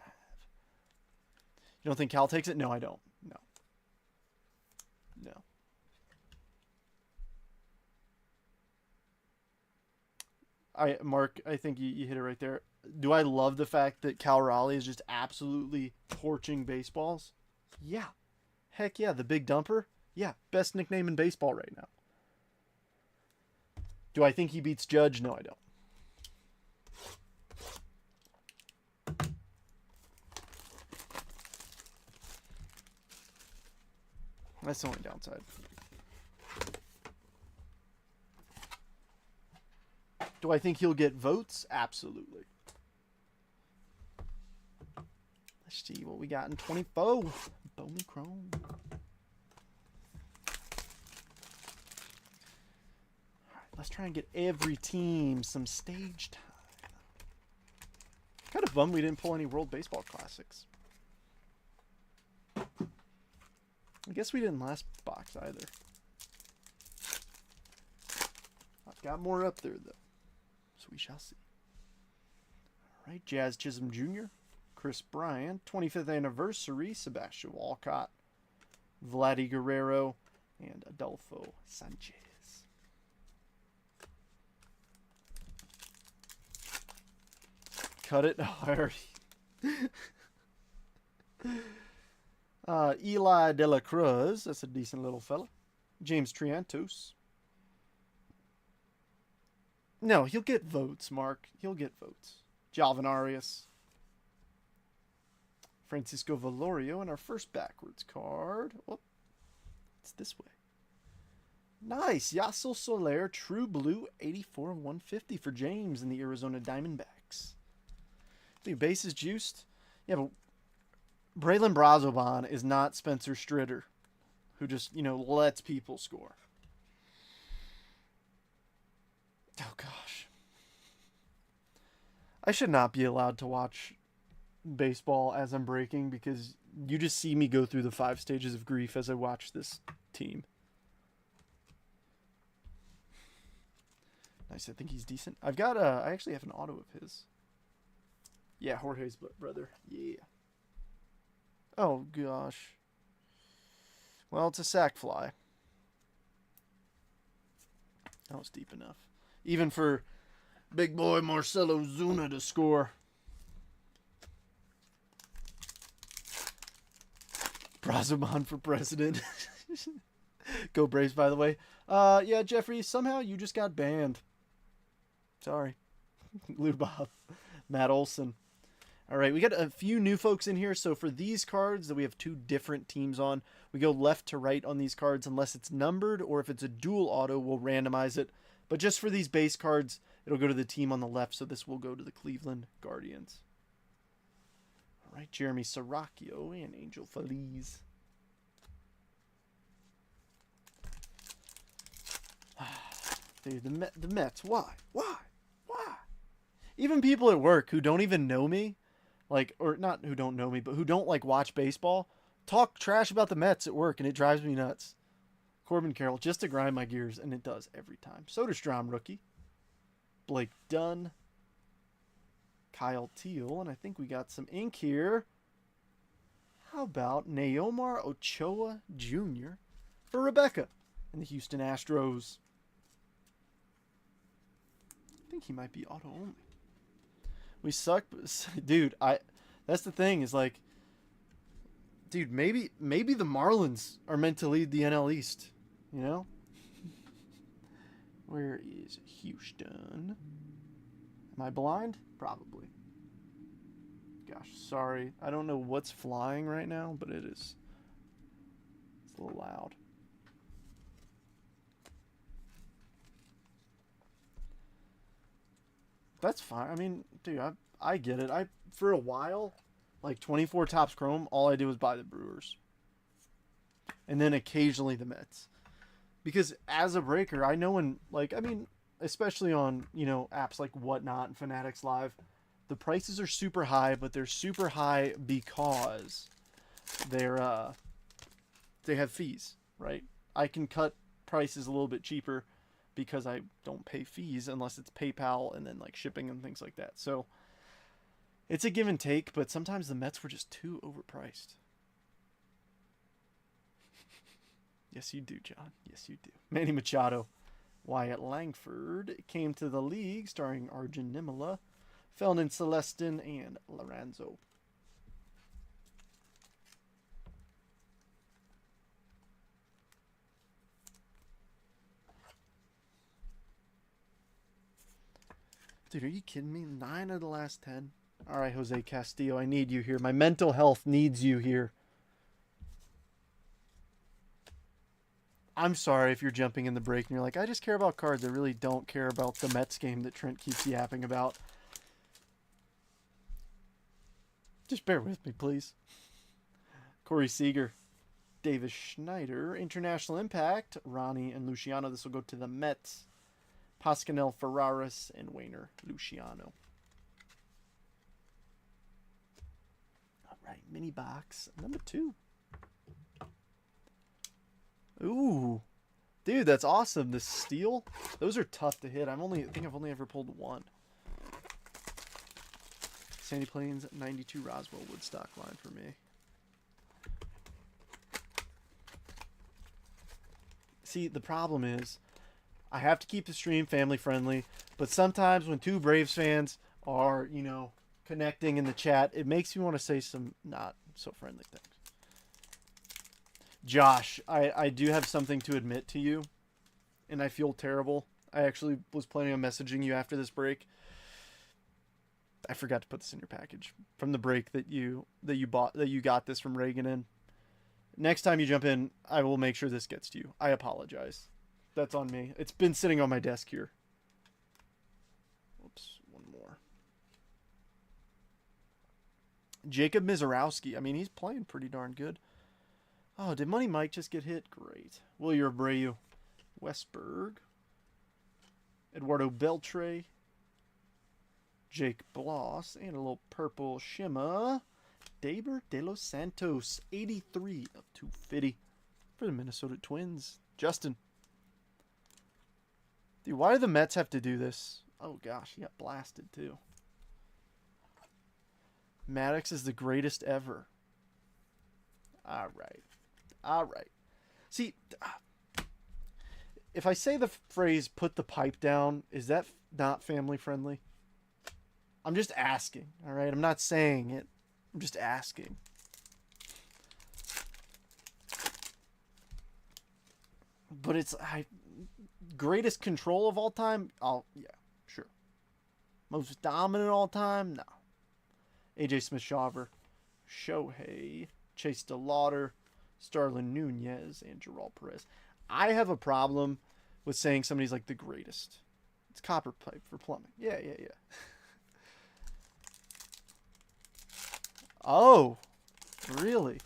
You don't think Cal takes it? No, I don't. No. Mark, I think you hit it right there. Do I love the fact that Cal Raleigh is just absolutely torching baseballs? Yeah. Heck yeah. The Big Dumper? Yeah. Best nickname in baseball right now. Do I think he beats Judge? No, I don't. That's the only downside. Do I think he'll get votes? Absolutely. Let's see what we got in 24. Bowman Chrome. All right, let's try and get every team some stage time. Kind of bummed we didn't pull any World Baseball Classics. I guess we didn't last box either. I've got more up there, though. So we shall see. All right, Jazz Chisholm Jr., Chris Bryant, 25th anniversary, Sebastian Walcott, Vladdy Guerrero, and Adolfo Sanchez. Cut it. Oh, I already... Eli De La Cruz, that's a decent little fella. James Triantos. No, he'll get votes, Mark. He'll get votes. Jalvin Arias. Francisco Valorio, and our first backwards card. Whoop. It's this way. Nice. Yasel Soler, True Blue, 84 of 150 for James in the Arizona Diamondbacks. Dude, base is juiced. Yeah, but Braylon Brazoban is not Spencer Strider, who just, lets people score. Oh, gosh. I should not be allowed to watch baseball as I'm breaking because you just see me go through the 5 stages of grief as I watch this team. Nice, I think he's decent. I actually have an auto of his. Yeah, Jorge's brother. Yeah. Oh, gosh. Well, it's a sack fly. That was deep enough. Even for big boy Marcelo Zuna to score. Brazoban for president. Go Braves, by the way. Yeah, Jeffrey, somehow you just got banned. Sorry. Lou Bob. Matt Olson. All right, we got a few new folks in here. So for these cards that we have 2 different teams on, we go left to right on these cards unless it's numbered, or if it's a dual auto, we'll randomize it. But just for these base cards, it'll go to the team on the left, so this will go to the Cleveland Guardians. All right, Jeremy Saracchio and Angel Feliz. Dude, the Mets, why? Even people at work who don't even know me, like, or not who don't know me, but who don't like watch baseball, talk trash about the Mets at work, and it drives me nuts. Corbin Carroll, just to grind my gears, and it does every time. Soderstrom rookie. Blake Dunn. Kyle Teal, and I think we got some ink here. How about Neomar Ochoa Jr. for Rebecca in the Houston Astros? I think he might be auto only. We suck, but dude, that's the thing is like, dude, maybe the Marlins are meant to lead the NL East, you know? Where is Houston? Am I blind? Probably. Gosh, sorry. I don't know what's flying right now, but it's a little loud. That's fine. I mean, dude, I get it. For a while, like 24 Topps Chrome, all I did was buy the Brewers. And then occasionally the Mets. Because as a breaker, I know when, like, I mean, especially on, you know, apps like Whatnot and Fanatics Live, the prices are super high, but they're super high because they have fees, right? I can cut prices a little bit cheaper because I don't pay fees unless it's PayPal and then like shipping and things like that. So it's a give and take, but sometimes the Mets were just too overpriced. Yes, you do, John. Yes, you do. Manny Machado. Wyatt Langford came to the league starring Arjun Nimala, Felnin Celestin, and Lorenzo. Dude, are you kidding me? 9 of the last 10. All right, Jose Castillo, I need you here. My mental health needs you here. I'm sorry if you're jumping in the break and you're like, I just care about cards. I really don't care about the Mets game that Trent keeps yapping about. Just bear with me, please. Corey Seager, Davis Schneider, International Impact, Ronnie and Luciano. This will go to the Mets. Pascanel Ferraris and Wainer Luciano. All right, mini box number 2. Ooh, dude, that's awesome. The steel, those are tough to hit. I think I've only ever pulled 1. Sandy Plains 92 Roswell Woodstock line for me. See, the problem is I have to keep the stream family friendly, but sometimes when 2 Braves fans are, you know, connecting in the chat, it makes me want to say some not so friendly things. Josh, I do have something to admit to you, and I feel terrible. I actually was planning on messaging you after this break. I forgot to put this in your package from the break that you got this from Reagan in. Next time you jump in, I will make sure this gets to you. I apologize. That's on me. It's been sitting on my desk here. Whoops, one more. Jacob Mizorowski. I mean, he's playing pretty darn good. Oh, did Money Mike just get hit? Great. Willier Abreu. Westberg. Eduardo Beltre. Jake Bloss. And a little purple shimmer. Daber De Los Santos. 83 of 250 for the Minnesota Twins. Justin. Dude, why do the Mets have to do this? Oh, gosh. He got blasted, too. Maddox is the greatest ever. All right. All right. See, if I say the phrase put the pipe down, is that not family friendly? I'm just asking, all right? I'm not saying it. I'm just asking. But it's greatest control of all time? Yeah, sure. Most dominant all time? No. AJ Smith-Shawver, Shohei, Chase DeLauder, Starlin Nunez, and Gerald Perez. I have a problem with saying somebody's like the greatest. It's copper pipe for plumbing. Yeah. Oh, really?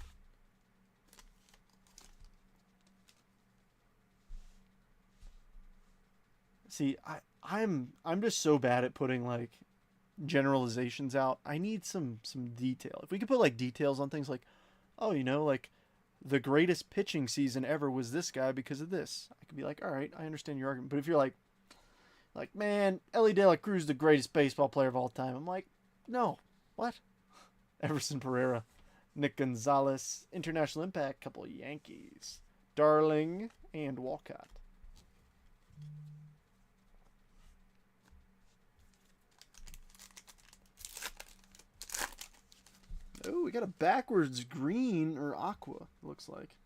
See, I'm just so bad at putting like generalizations out. I need some detail. If we could put like details on things like, oh, like the greatest pitching season ever was this guy because of this. I could be like, all right, I understand your argument. But if you're like, man, Ellie De La Cruz is the greatest baseball player of all time. I'm like, no, what? Everson Pereira, Nick Gonzalez, International Impact, couple of Yankees, Darling, and Walcott. Oh, we got a backwards green or aqua, looks like.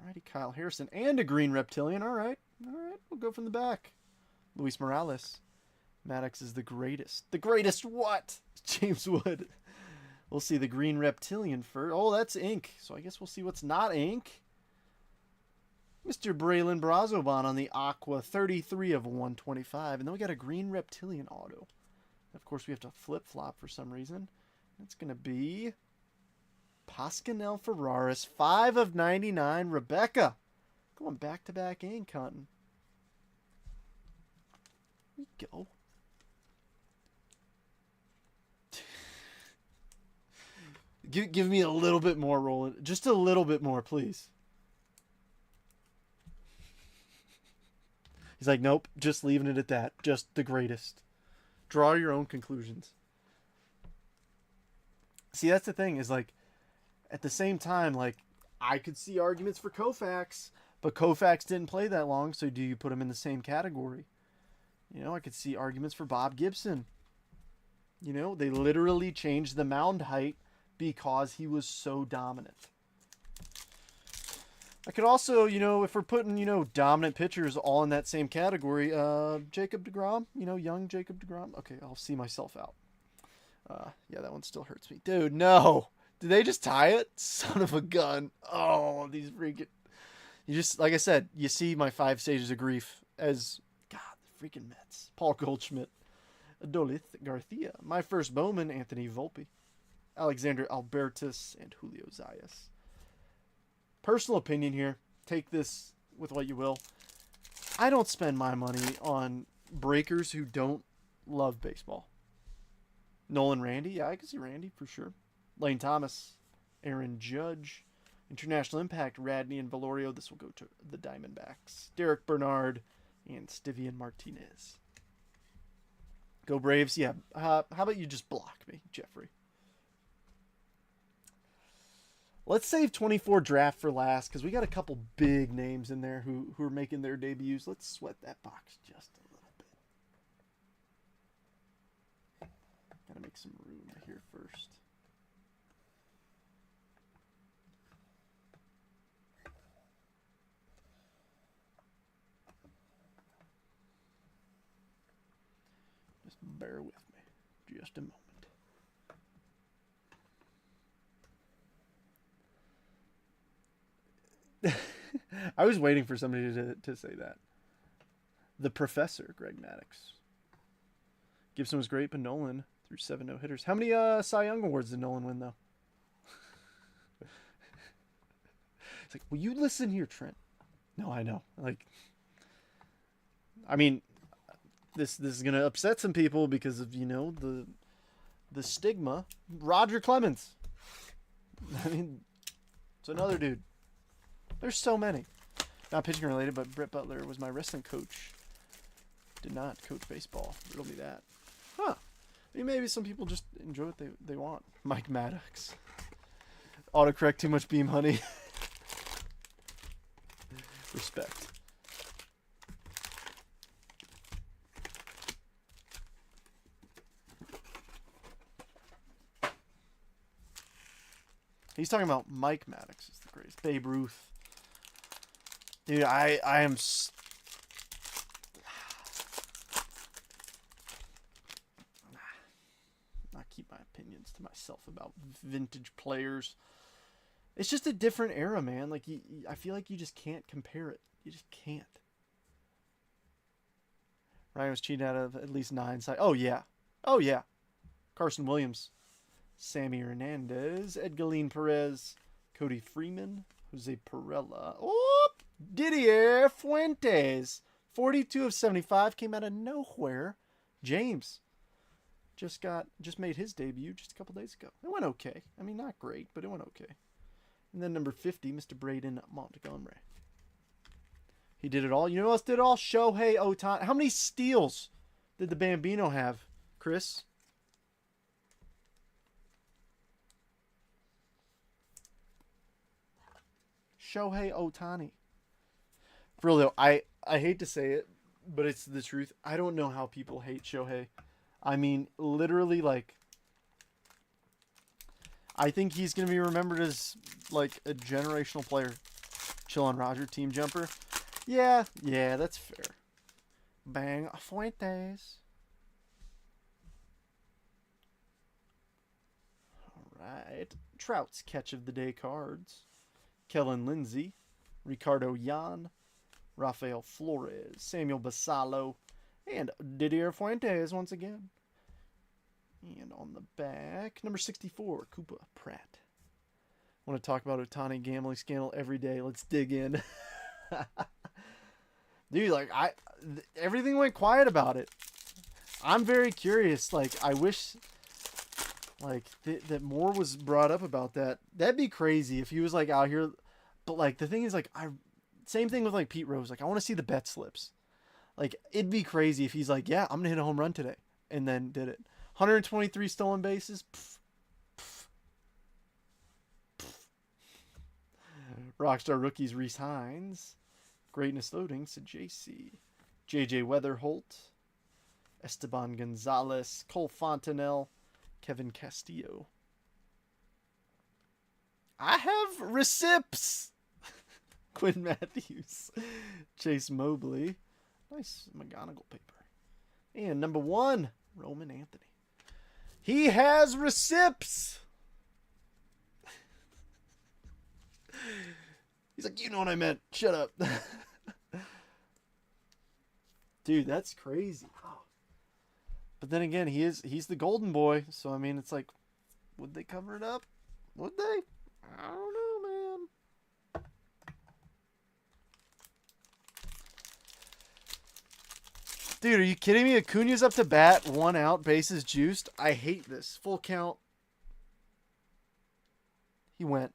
Alrighty, Kyle Harrison. And a green reptilian. Alright, we'll go from the back. Luis Morales. Maddox is the greatest. The greatest what? James Wood. We'll see the green reptilian first. Oh, that's ink. So I guess we'll see what's not ink. Mr. Braylon Brazoban on the aqua. 33 of 125. And then we got a green reptilian auto. Of course, we have to flip-flop for some reason. It's going to be Pascanel Ferraris, 5 of 99. Rebecca. Going back-to-back ink hunting. There we go. Give me a little bit more, Roland. Just a little bit more, please. He's like, nope, just leaving it at that. Just the greatest. Draw your own conclusions. See, that's the thing, is like, at the same time, like, I could see arguments for Koufax, but Koufax didn't play that long, so do you put him in the same category? I could see arguments for Bob Gibson. They literally changed the mound height because he was so dominant. I could also, if we're putting, dominant pitchers all in that same category, Jacob deGrom, young Jacob deGrom. Okay, I'll see myself out. Yeah, that one still hurts me. Dude, no. Did they just tie it? Son of a gun. Oh, these freaking... You just, like I said, you see my 5 stages of grief as, God, the freaking Mets. Paul Goldschmidt. Adolith Garcia. My first Bowman, Anthony Volpe. Alexander Albertus, and Julio Zayas. Personal opinion here. Take this with what you will. I don't spend my money on breakers who don't love baseball. Nolan Randy. Yeah, I can see Randy for sure. Lane Thomas. Aaron Judge. International Impact. Radney and Valorio. This will go to the Diamondbacks. Derek Bernard and Stivian Martinez. Go Braves. Yeah. How about you just block me, Jeffrey? Let's save 24 draft for last because we got a couple big names in there who are making their debuts. Let's sweat that box just a little bit. Gotta make some room here first. Just bear with me just a moment. I was waiting for somebody to say that. The Professor, Greg Maddux. Gibson was great, but Nolan threw 7 no-hitters. How many Cy Young Awards did Nolan win, though? It's like, will you listen here, Trent? No, I know. Like, I mean, this is going to upset some people because of, the stigma. Roger Clemens. I mean, it's another dude. There's so many. Not pitching related, but Brett Butler was my wrestling coach. Did not coach baseball. Riddle me that. Huh. I mean, maybe some people just enjoy what they want. Mike Maddox. Autocorrect too much beam, honey. Respect. He's talking about Mike Maddox is the greatest. Babe Ruth. Dude, I am... Not keep my opinions to myself about vintage players. It's just a different era, man. Like, I feel like you just can't compare it. You just can't. Ryan was cheated out of at least 9 sides. Oh, yeah. Oh, yeah. Carson Williams. Sammy Hernandez. Edgalene Perez. Cody Freeman. Jose Perella. Oh, Didier Fuentes. 42 of 75. Came out of nowhere. James. Just made his debut just a couple days ago. It went okay. I mean, not great, but it went okay. And then number 50, Mr. Braden Montgomery. He did it all. You know who else did it all? Shohei Ohtani. How many steals did the Bambino have, Chris? Shohei Ohtani. For real, though, I hate to say it, but it's the truth. I don't know how people hate Shohei. I mean, literally, like, I think he's going to be remembered as, like, a generational player. Chill on Roger, team jumper. Yeah, that's fair. Bang, Fuentes. All right. Trout's catch of the day cards. Kellen Lindsay. Ricardo Yan. Rafael Flores. Samuel Basallo. And Didier Fuentes once again. And on the back, number 64, Koopa Pratt. I want to talk about Ohtani gambling scandal every day. Let's dig in. Dude, like, everything went quiet about it. I'm very curious. Like, I wish, like, that more was brought up about that. That'd be crazy if he was, like, out here. But, like, the thing is, like, same thing with, like, Pete Rose. Like, I want to see the bet slips. Like, it'd be crazy if he's like, yeah, I'm going to hit a home run today. And then did it. 123 stolen bases. Rockstar rookies, Reese Hines. Greatness loading, JC. JJ Weatherholt. Esteban Gonzalez. Cole Fontenelle. Kevin Castillo. I have recips. Quinn Matthews. Chase Mobley. Nice McGonagall paper. And number 1, Roman Anthony. He has recips. He's like, you know what I meant. Shut up. Dude, that's crazy. But then again, he's the golden boy. So, I mean, it's like, would they cover it up? Would they? I don't know, man. Dude, are you kidding me? Acuna's up to bat, 1 out, bases juiced. I hate this. Full count. He went.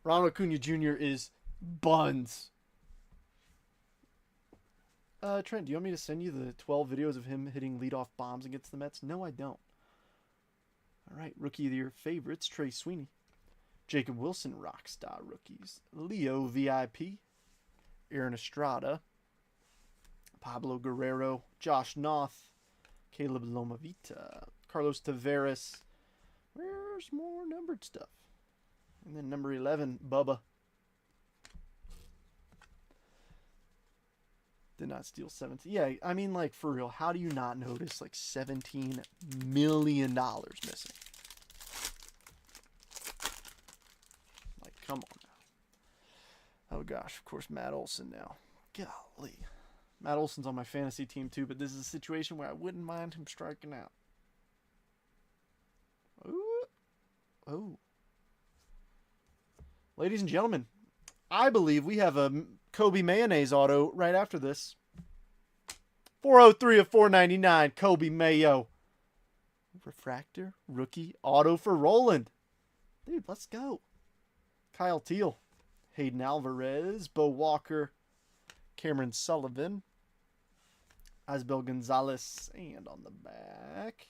Ronald Acuna Jr. is buns. Trent, do you want me to send you the 12 videos of him hitting leadoff bombs against the Mets? No, I don't. All right, rookie of the year favorites, Trey Sweeney. Jacob Wilson, Rockstar rookies. Leo, VIP. Aaron Estrada. Pablo Guerrero. Josh Noth. Caleb Lomavita. Carlos Tavares. Where's more numbered stuff? And then number 11, Bubba. Did not steal 17. Yeah, I mean, like, for real, how do you not notice, like, $17 million missing? Like, come on now. Oh, gosh, of course, Matt Olson now. Golly. Matt Olson's on my fantasy team, too, but this is a situation where I wouldn't mind him striking out. Ooh. Oh. Ladies and gentlemen, I believe we have a Kobe Mayonnaise auto right after this. 403 of 499, Kobe Mayo. Refractor, rookie, auto for Roland. Dude, let's go. Kyle Teal, Hayden Alvarez, Bo Walker, Cameron Sullivan, Asbel Gonzalez, and on the back,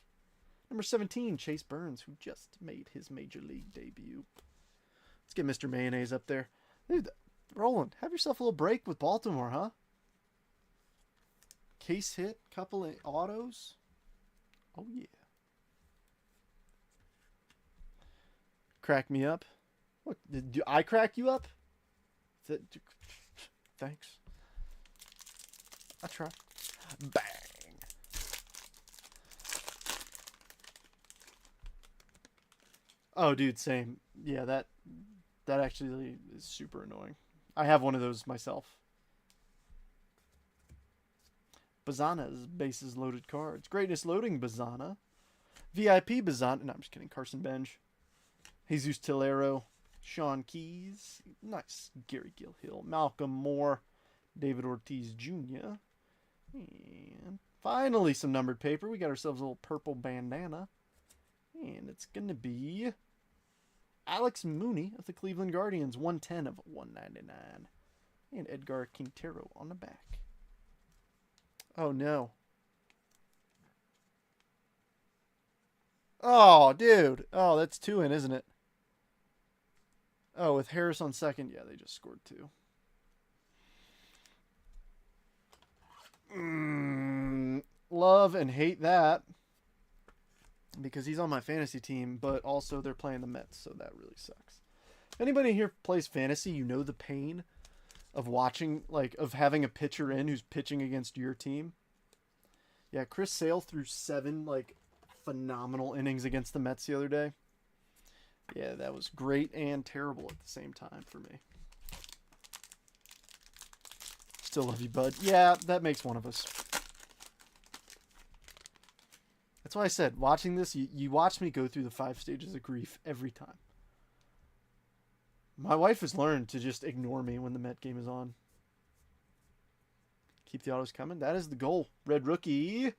number 17, Chase Burns, who just made his Major League debut. Let's get Mr. Mayonnaise up there. Dude, Roland, have yourself a little break with Baltimore, huh? Case hit, couple of autos. Oh, yeah. Crack me up. What, do I crack you up? Thanks. I try. Bang. Oh, dude, same. Yeah, that actually is super annoying. I have one of those myself. Bazana's bases loaded cards. Greatness loading Bazana. VIP Bazana. No, I'm just kidding. Carson Bench. Jesus Tillero. Sean Keys. Nice. Gary Gilhill. Malcolm Moore. David Ortiz Jr. And finally some numbered paper. We got ourselves a little purple bandana. And it's going to be Alex Mooney of the Cleveland Guardians. 110 of 199. And Edgar Quintero on the back. Oh, no. Oh, dude. Oh, that's 2 in, isn't it? Oh, with Harris on second. Yeah, they just scored 2. Love and hate that. Because he's on my fantasy team, but also they're playing the Mets, so that really sucks. If anybody here plays fantasy, you know the pain of watching, like, of having a pitcher in who's pitching against your team. Yeah, Chris Sale threw 7, like, phenomenal innings against the Mets the other day. Yeah, that was great and terrible at the same time for me. Still love you, bud. Yeah, that makes one of us. That's why I said, watching this, you watch me go through the 5 stages of grief every time. My wife has learned to just ignore me when the Met game is on. Keep the autos coming. That is the goal. Red rookie,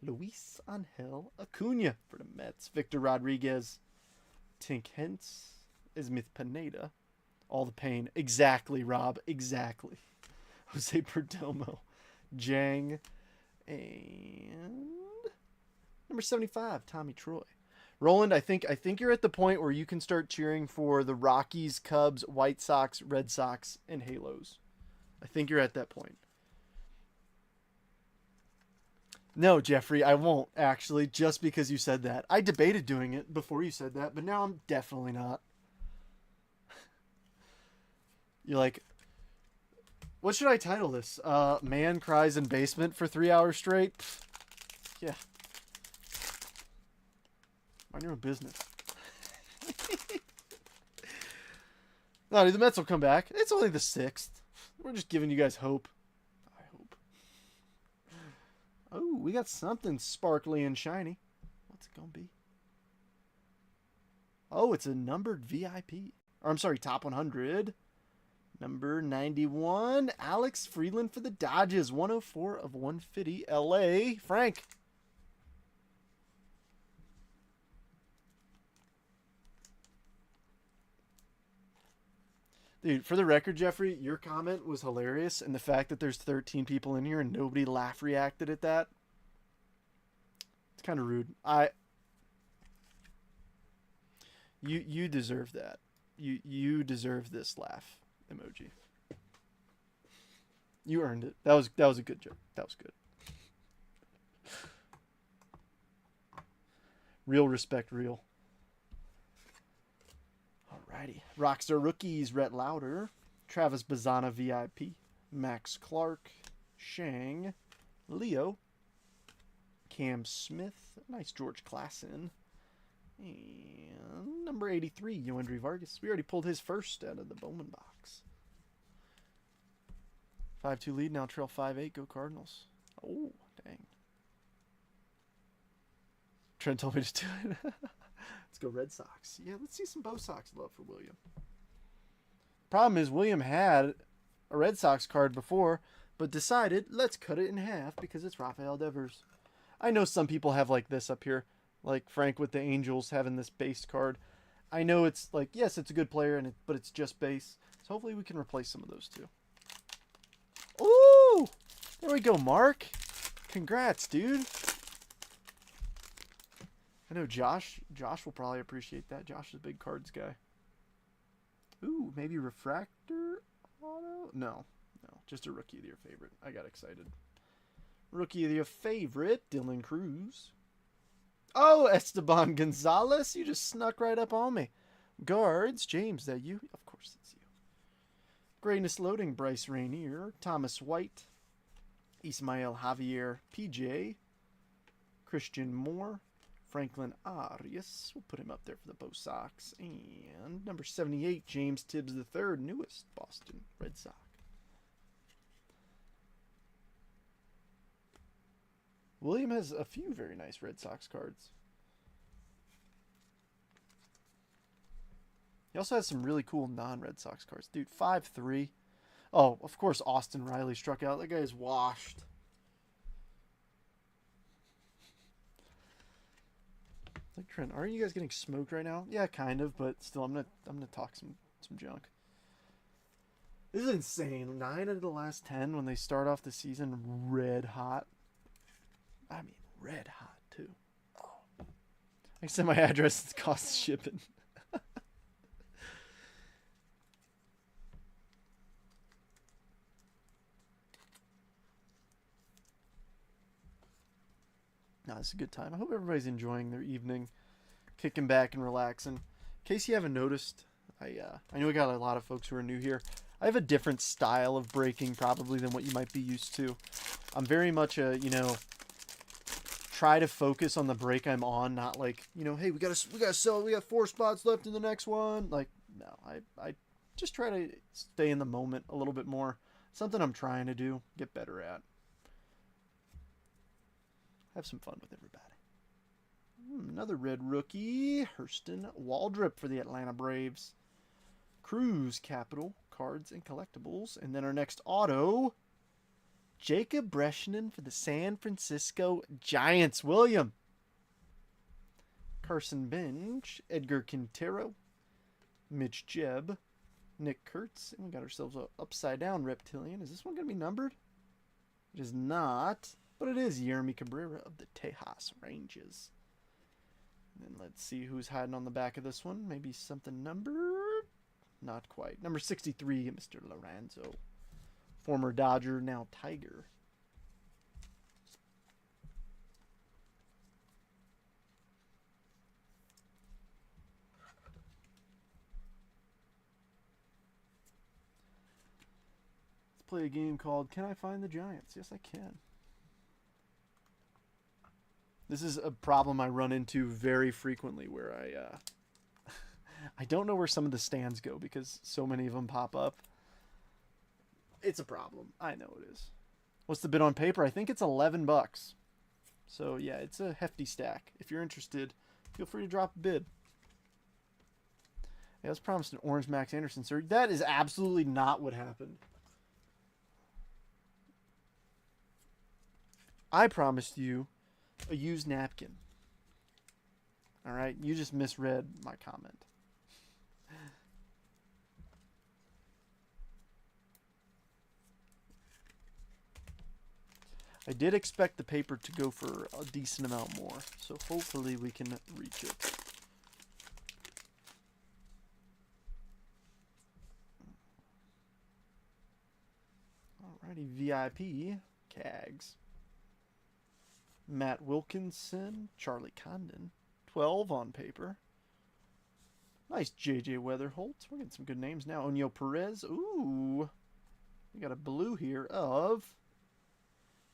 Luis Angel Acuna for the Mets. Victor Rodriguez, Tink Hentz, Ismith Pineda. All the pain. Exactly, Rob. Exactly. Jose Perdomo, Jang, and number 75, Tommy Troy. Roland, I think you're at the point where you can start cheering for the Rockies, Cubs, White Sox, Red Sox, and Halos. I think you're at that point. No, Jeffrey, I won't, actually, just because you said that. I debated doing it before you said that, but now I'm definitely not. You're like, what should I title this? Man cries in basement for 3 hours straight? Yeah. Mind your own business. No, dude, the Mets will come back. It's only the 6th. We're just giving you guys hope. I hope. Oh, we got something sparkly and shiny. What's it gonna be? Oh, it's a numbered VIP. Or I'm sorry, top 100. Number 91, Alex Freeland for the Dodgers. 104 of 150, LA. Frank. Dude, for the record, Jeffrey, your comment was hilarious, and the fact that there's 13 people in here and nobody laugh reacted at that, it's kind of rude. You deserve that. You deserve this laugh emoji. You earned it. That was a good joke. That was good. Real respect, real. Alrighty. Rockstar rookies, Rhett Lauder, Travis Bazana VIP, Max Clark, Shang, Leo, Cam Smith, nice George Klassen, and number 83, Yoendry Vargas. We already pulled his first out of the Bowman box. 5-2 lead, now trail 5-8. Go Cardinals. Oh, dang. Trent told me to do it. Let's go Red Sox. Yeah, let's see some Bo Sox love for William. Problem is, William had a Red Sox card before, but decided, let's cut it in half because it's Rafael Devers. I know some people have like this up here, like Frank with the Angels having this base card. I know it's like, yes, it's a good player, but it's just base. So hopefully we can replace some of those too. Ooh! There we go, Mark. Congrats, dude. I know Josh will probably appreciate that. Josh is a big cards guy. Ooh, maybe refractor auto? No, just a rookie of your favorite. I got excited. Rookie of your favorite, Dylan Cruz. Oh, Esteban Gonzalez, you just snuck right up on me. Guards, James, that you? Of course it's you. Greatness loading, Bryce Rainier, Thomas White, Ismael Javier, PJ, Christian Moore, Franklin Arias. We'll put him up there for the Bo Sox. And number 78, James Tibbs III, newest Boston Red Sox. William has a few very nice Red Sox cards. He also has some really cool non-Red Sox cards. Dude, 5-3. Oh, of course, Austin Riley struck out. That guy is washed. Like Trent, aren't you guys getting smoked right now? Yeah, kind of, but still, I'm gonna talk some junk. This is insane. 9 out of the last 10 when they start off the season red hot. I mean, red hot too. Oh. I send my address. It costs shipping. No, it's a good time. I hope everybody's enjoying their evening, kicking back and relaxing. In case you haven't noticed, I know we got a lot of folks who are new here. I have a different style of breaking probably than what you might be used to. I'm very much a, try to focus on the break I'm on, not like, hey, we gotta sell. We got 4 spots left in the next one. Like, no, I just try to stay in the moment a little bit more. Something I'm trying to do, get better at. Have some fun with everybody. Another red rookie, Hurston Waldrop for the Atlanta Braves. Cruz Capital, cards and collectibles. And then our next auto, Jacob Bresnan for the San Francisco Giants. William. Carson Bench, Edgar Quintero, Mitch Jebb, Nick Kurtz. And we got ourselves an upside down reptilian. Is this one going to be numbered? It is not. But it is Yermi Cabrera of the Tejas Rangers. And then let's see who's hiding on the back of this one. Maybe something numbered? Not quite. Number 63, Mr. Lorenzo. Former Dodger, now Tiger. Let's play a game called Can I Find the Giants? Yes, I can. This is a problem I run into very frequently where I don't know where some of the stands go because so many of them pop up. It's a problem. I know it is. What's the bid on paper? I think it's $11. So yeah, it's a hefty stack. If you're interested, feel free to drop a bid. Yeah, I was promised an orange Max Anderson, sir. That is absolutely not what happened. I promised you a used napkin. All right, you just misread my comment. I did expect the paper to go for a decent amount more, so hopefully we can reach it. Alrighty, VIP, Cags. Matt Wilkinson, Charlie Condon, 12 on paper. Nice J.J. Weatherholt. We're getting some good names now. Onyo Perez. Ooh. We got a blue here of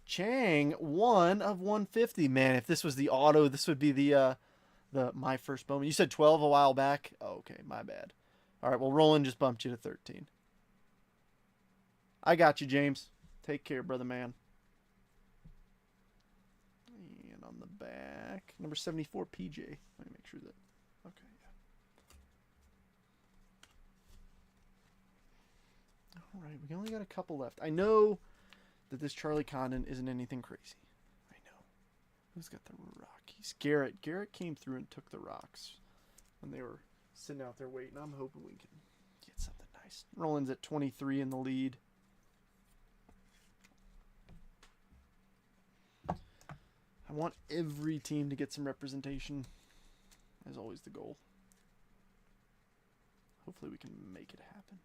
Chang, 1 of 150. Man, if this was the auto, this would be the my first Bowman. You said 12 a while back? Oh, okay, my bad. All right, well, Roland just bumped you to 13. I got you, James. Take care, brother man. And on the back, number 74, PJ. Let me make sure that... Okay, yeah. All right, we only got a couple left. I know that this Charlie Condon isn't anything crazy. I know. Who's got the Rockies? Garrett. Garrett came through and took the Rocks when they were sitting out there waiting. I'm hoping we can get something nice. Roland's at 23 in the lead. I want every team to get some representation. As always, the goal. Hopefully we can make it happen.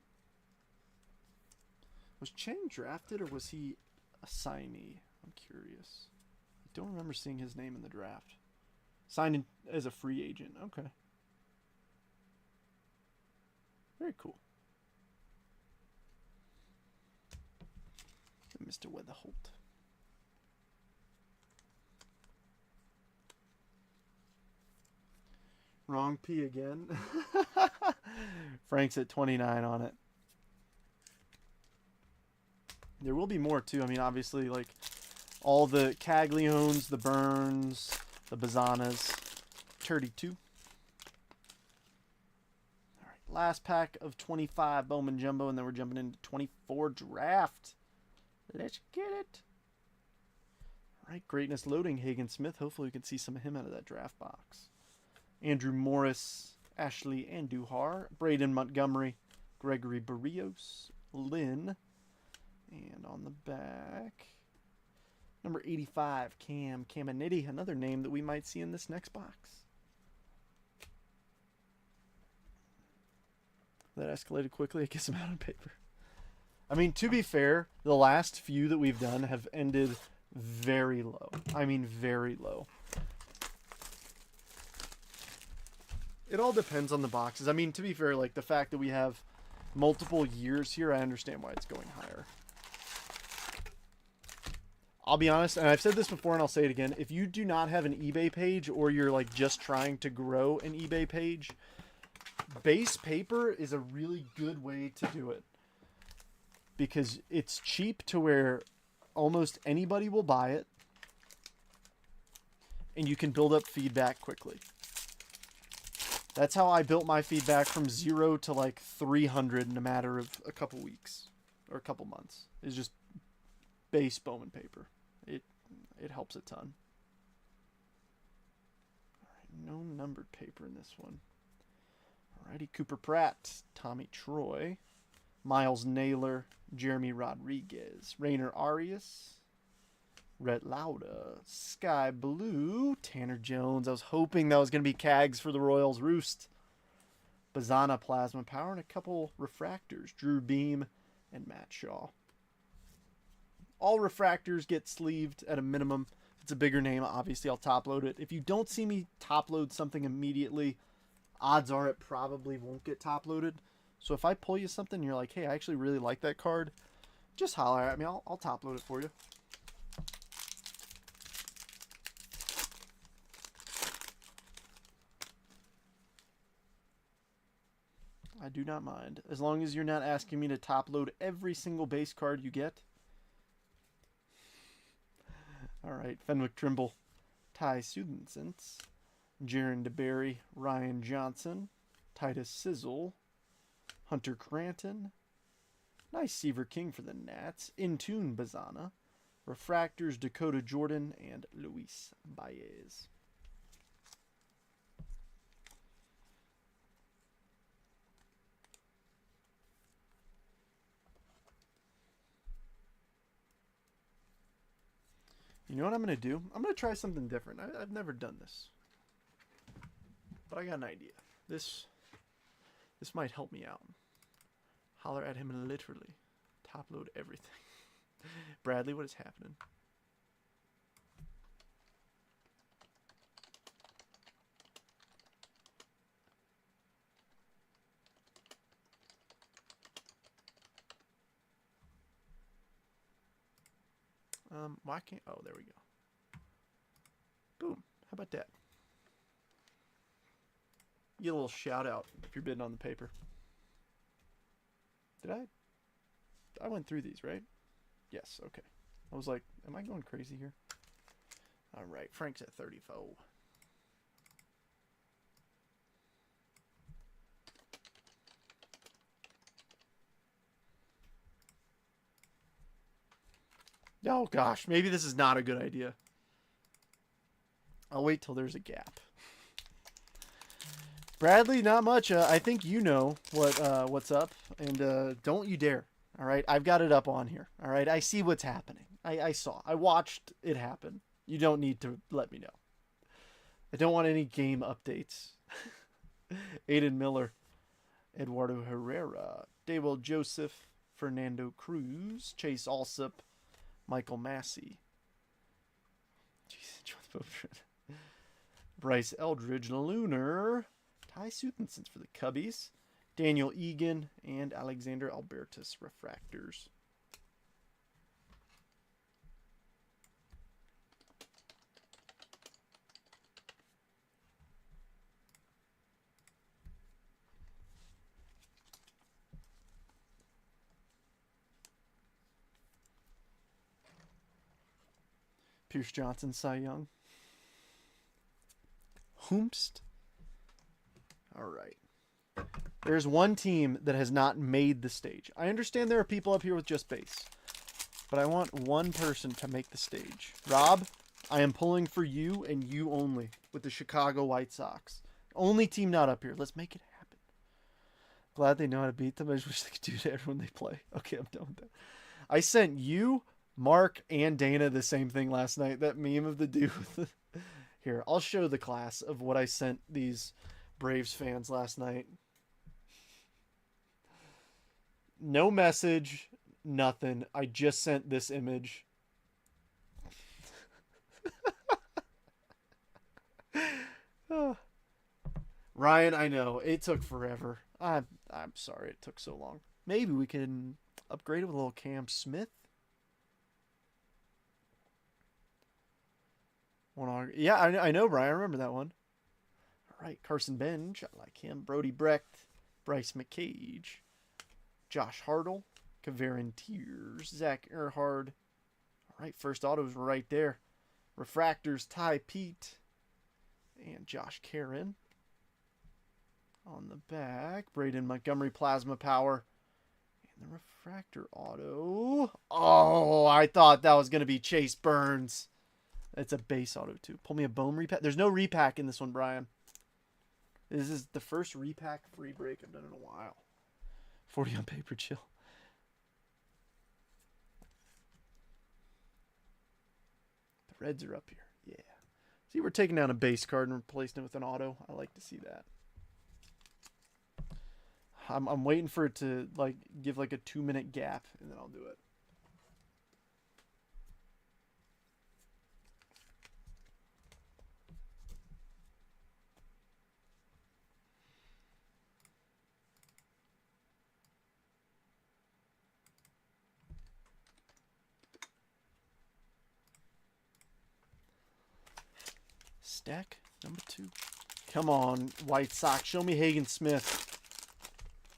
Was Chang drafted or was he a signee? I'm curious. I don't remember seeing his name in the draft. Signed in as a free agent. Okay. Very cool. Mr. Weatherholt. Wrong P again. Frank's at 29 on it. There will be more too. I mean, obviously, like all the Cagliones, the Burns, the Bazanas. 32. All right, last pack of 25 Bowman Jumbo, and then we're jumping into 24 draft. Let's get it. All right, greatness loading. Hagen Smith. Hopefully we can see some of him out of that draft box. Andrew Morris, Ashley Andujar, Braden Montgomery, Gregory Barrios, Lynn, and on the back, number 85, Cam Caminiti, another name that we might see in this next box. That escalated quickly. I guess I'm out on paper. I mean, to be fair, the last few that we've done have ended very low. I mean, very low. It all depends on the boxes. I mean, to be fair, like the fact that we have multiple years here, I understand why it's going higher. I'll be honest, and I've said this before and I'll say it again. If you do not have an eBay page or you're like just trying to grow an eBay page, base paper is a really good way to do it. Because it's cheap to where almost anybody will buy it. And you can build up feedback quickly. That's how I built my feedback from 0 to like 300 in a matter of a couple weeks or a couple months. It's just base Bowman paper. It helps a ton. All right, no numbered paper in this one. Alrighty, Cooper Pratt, Tommy Troy, Miles Naylor, Jeremy Rodriguez, Rainer Arias, Rhett Lauda, Sky Blue, Tanner Jones. I was hoping that was going to be Cags for the Royals Roost. Bazana Plasma Power, and a couple refractors, Drew Beam and Matt Shaw. All refractors get sleeved at a minimum. If it's a bigger name, obviously I'll top load it. If you don't see me top load something immediately, odds are it probably won't get top loaded. So if I pull you something and you're like, hey, I actually really like that card, just holler at me. I'll top load it for you. I do not mind. As long as you're not asking me to top load every single base card you get. All right, Fenwick Trimble, Ty Sudensens, Jaron DeBerry, Ryan Johnson, Titus Sizzle, Hunter Cranton, nice Seaver King for the Nats, Intune Bazana, Refractors Dakota Jordan, and Luis Baez. You know what I'm going to do? I'm going to try something different. I've never done this. But I got an idea. This might help me out. Holler at him literally. Top load everything. Bradley, what is happening? Why can't... Oh, there we go. Boom. How about that? You get a little shout out if you're bidding on the paper. Did I? I went through these, right? Yes, okay. I was like, am I going crazy here? All right, Frank's at 34. Oh gosh, maybe this is not a good idea. I'll wait till there's a gap. Bradley, not much. I think you know what's up, and don't you dare. All right, I've got it up on here. All right, I see what's happening. I saw. I watched it happen. You don't need to let me know. I don't want any game updates. Aiden Miller, Eduardo Herrera, Daywell Joseph, Fernando Cruz, Chase Alsop, Michael Massey, Bryce Eldridge, Lunar, Ty Sudensens for the Cubbies, Daniel Egan, and Alexander Albertus Refractors. Pierce Johnson, Cy Young. Hoomst. All right. There's one team that has not made the stage. I understand there are people up here with just base, but I want one person to make the stage. Rob, I am pulling for you and you only with the Chicago White Sox. Only team not up here. Let's make it happen. Glad they know how to beat them. I just wish they could do it to everyone they play. Okay, I'm done with that. I sent you, Mark, and Dana the same thing last night. That meme of the dude. Here, I'll show the class of what I sent these Braves fans last night. No message, nothing. I just sent this image. Ryan, I know it took forever. I'm sorry it took so long. Maybe we can upgrade it with a little Cam Smith. Yeah, I know, Brian. I remember that one. All right, Carson Bench. I like him. Brody Brecht. Bryce McCage. Josh Hartle, Kavarin Tears, Zach Earhard. All right, first auto's right there. Refractors, Ty Pete, and Josh Karen. On the back, Braden Montgomery, Plasma Power, and the refractor auto. Oh, I thought that was going to be Chase Burns. It's a base auto, too. Pull me a Bowman repack. There's no repack in this one, Brian. This is the first repack free break I've done in a while. 40 on paper, chill. The Reds are up here. Yeah. See, we're taking down a base card and replacing it with an auto. I like to see that. I'm waiting for it to give a 2-minute gap, and then I'll do it. Stack number 2. Come on, White Sox. Show me Hagen Smith.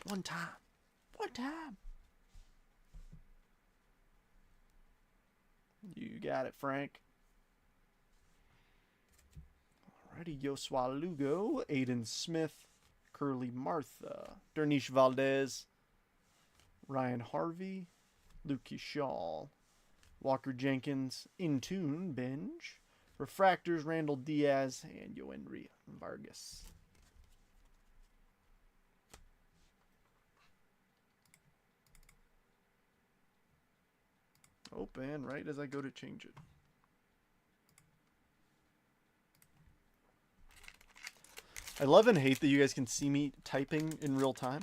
One time. One time. You got it, Frank. Alrighty, Yosua Lugo, Aiden Smith, Curly Martha, Dernish Valdez, Ryan Harvey, Lukey Shaw, Walker Jenkins, Intune, Benj, Refractors, Randall Diaz, and Yoenri Vargas. Open right as I go to change it. I love and hate that you guys can see me typing in real time.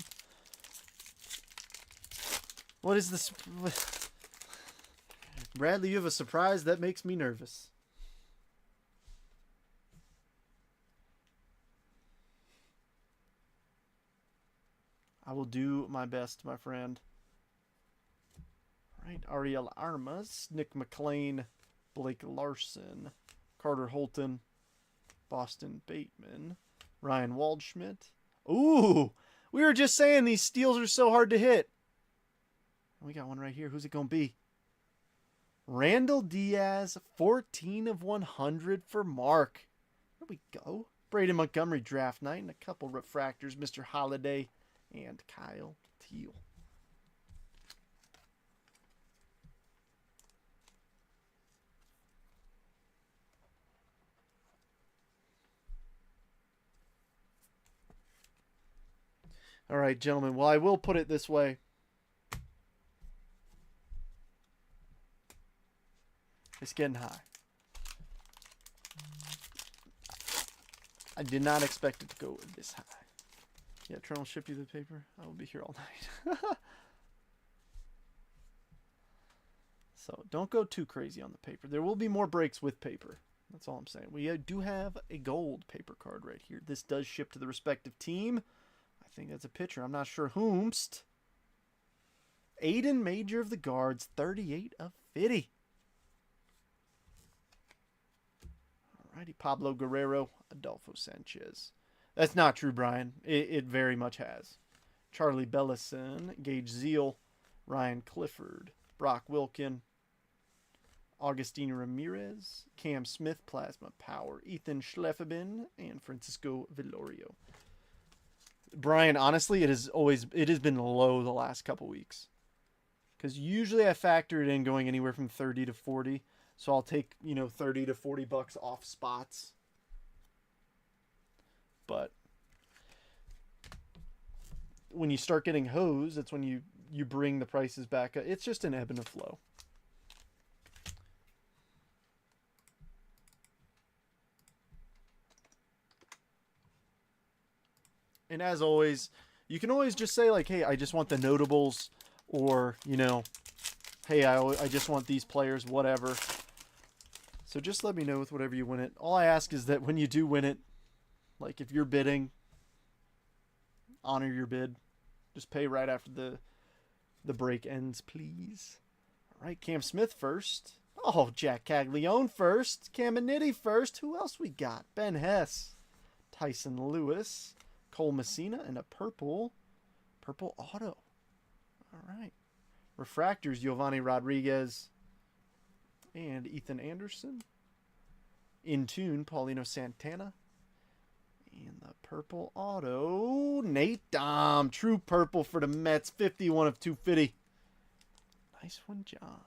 What is this? Bradley, you have a surprise that makes me nervous. I will do my best, my friend. All right, Ariel Armas, Nick McLean, Blake Larson, Carter Holton, Boston Bateman, Ryan Waldschmidt. Ooh, we were just saying these steals are so hard to hit. We got one right here. Who's it going to be? Randall Diaz, 14 of 100 for Mark. There we go. Braden Montgomery draft night and a couple refractors, Mr. Holiday and Kyle Teal. All right, gentlemen. Well, I will put it this way. It's getting high. I did not expect it to go this high. Yeah, Trent will ship you the paper. I will be here all night. So don't go too crazy on the paper. There will be more breaks with paper. That's all I'm saying. We do have a gold paper card right here. This does ship to the respective team. I think that's a pitcher. I'm not sure whomst. Aiden Major of the Guards, 38 of 50. Alrighty, Pablo Guerrero, Adolfo Sanchez. That's not true, Brian. It very much has. Charlie Bellison, Gage Zeal, Ryan Clifford, Brock Wilkin, Augustine Ramirez, Cam Smith, Plasma Power, Ethan Schleffeben, and Francisco Villorio. Brian, honestly, it has been low the last couple weeks. Because usually I factor it in going anywhere from 30 to 40. So I'll take, 30 to 40 bucks off spots. But when you start getting hosed, that's when you bring the prices back up. It's just an ebb and a flow. And as always, you can always just say, like, hey, I just want the notables, or, hey, I just want these players, whatever. So just let me know with whatever you win it. All I ask is that when you do win it, like, if you're bidding, honor your bid. Just pay right after the break ends, please. All right, Cam Smith first. Oh, Jack Caglione first. Caminiti first. Who else we got? Ben Hess. Tyson Lewis. Cole Messina, and a purple auto. All right. Refractors, Giovanni Rodriguez and Ethan Anderson. In tune, Paulino Santana. And the purple auto, Nate Dom. True purple for the Mets, 51 of 250. Nice one, John.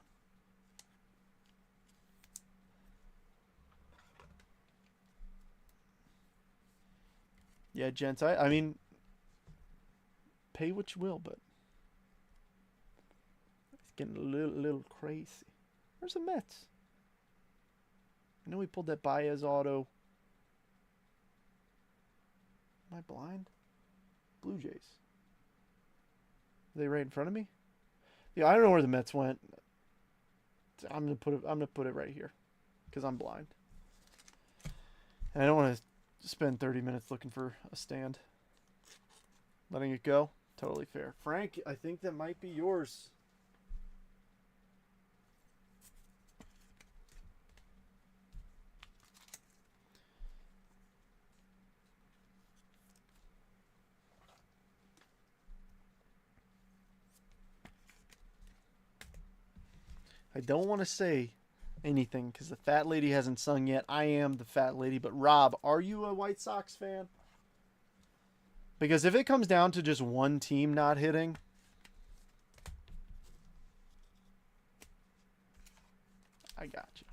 Yeah, gents, I mean, pay what you will, but it's getting a little crazy. Where's the Mets? I know we pulled that Baez auto. Am I blind? Blue Jays. Are they right in front of me? Yeah, I don't know where the Mets went. I'm gonna put it right here, because I'm blind. And I don't want to spend 30 minutes looking for a stand. Letting it go? Totally fair. Frank, I think that might be yours. I don't want to say anything because the fat lady hasn't sung yet. I am the fat lady. But Rob, are you a White Sox fan? Because if it comes down to just one team not hitting, I got you.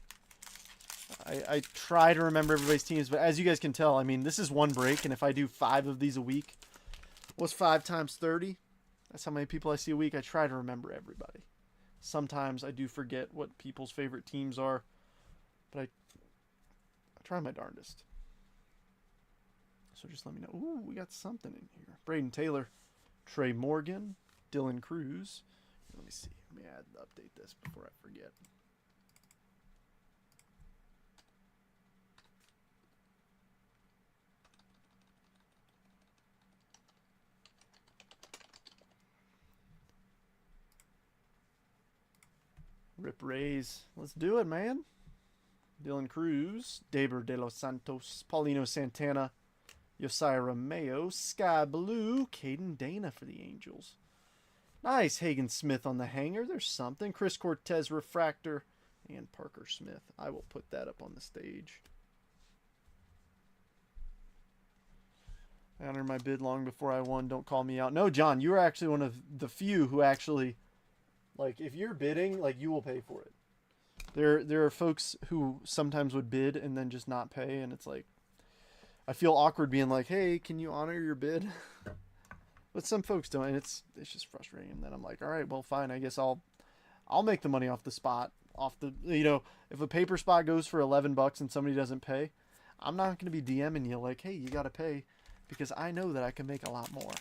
I try to remember everybody's teams, but as you guys can tell, I mean, this is one break, and if I do 5 of these a week, what's 5 times 30? That's how many people I see a week. I try to remember everybody. Sometimes I do forget what people's favorite teams are, but I try my darndest. So just let me know. Ooh, we got something in here. Braden Taylor, Trey Morgan, Dylan Cruz. Let me see. Let me update this before I forget. Rip Rays. Let's do it, man. Dylan Cruz, Daber de los Santos, Paulino Santana, Josiah Romeo, Sky Blue, Caden Dana for the Angels. Nice. Hagen Smith on the hanger. There's something. Chris Cortez Refractor and Parker Smith. I will put that up on the stage. I honored my bid long before I won. Don't call me out. No, John, you were actually one of the few who actually, like, if you're bidding, like, you will pay for it. There are folks who sometimes would bid and then just not pay, and it's like, I feel awkward being like, hey, can you honor your bid? But some folks don't, and it's just frustrating. And then I'm like, all right, well, fine. I guess I'll make the money off the spot. If a paper spot goes for $11 and somebody doesn't pay, I'm not going to be DMing you like, hey, you got to pay, because I know that I can make a lot more.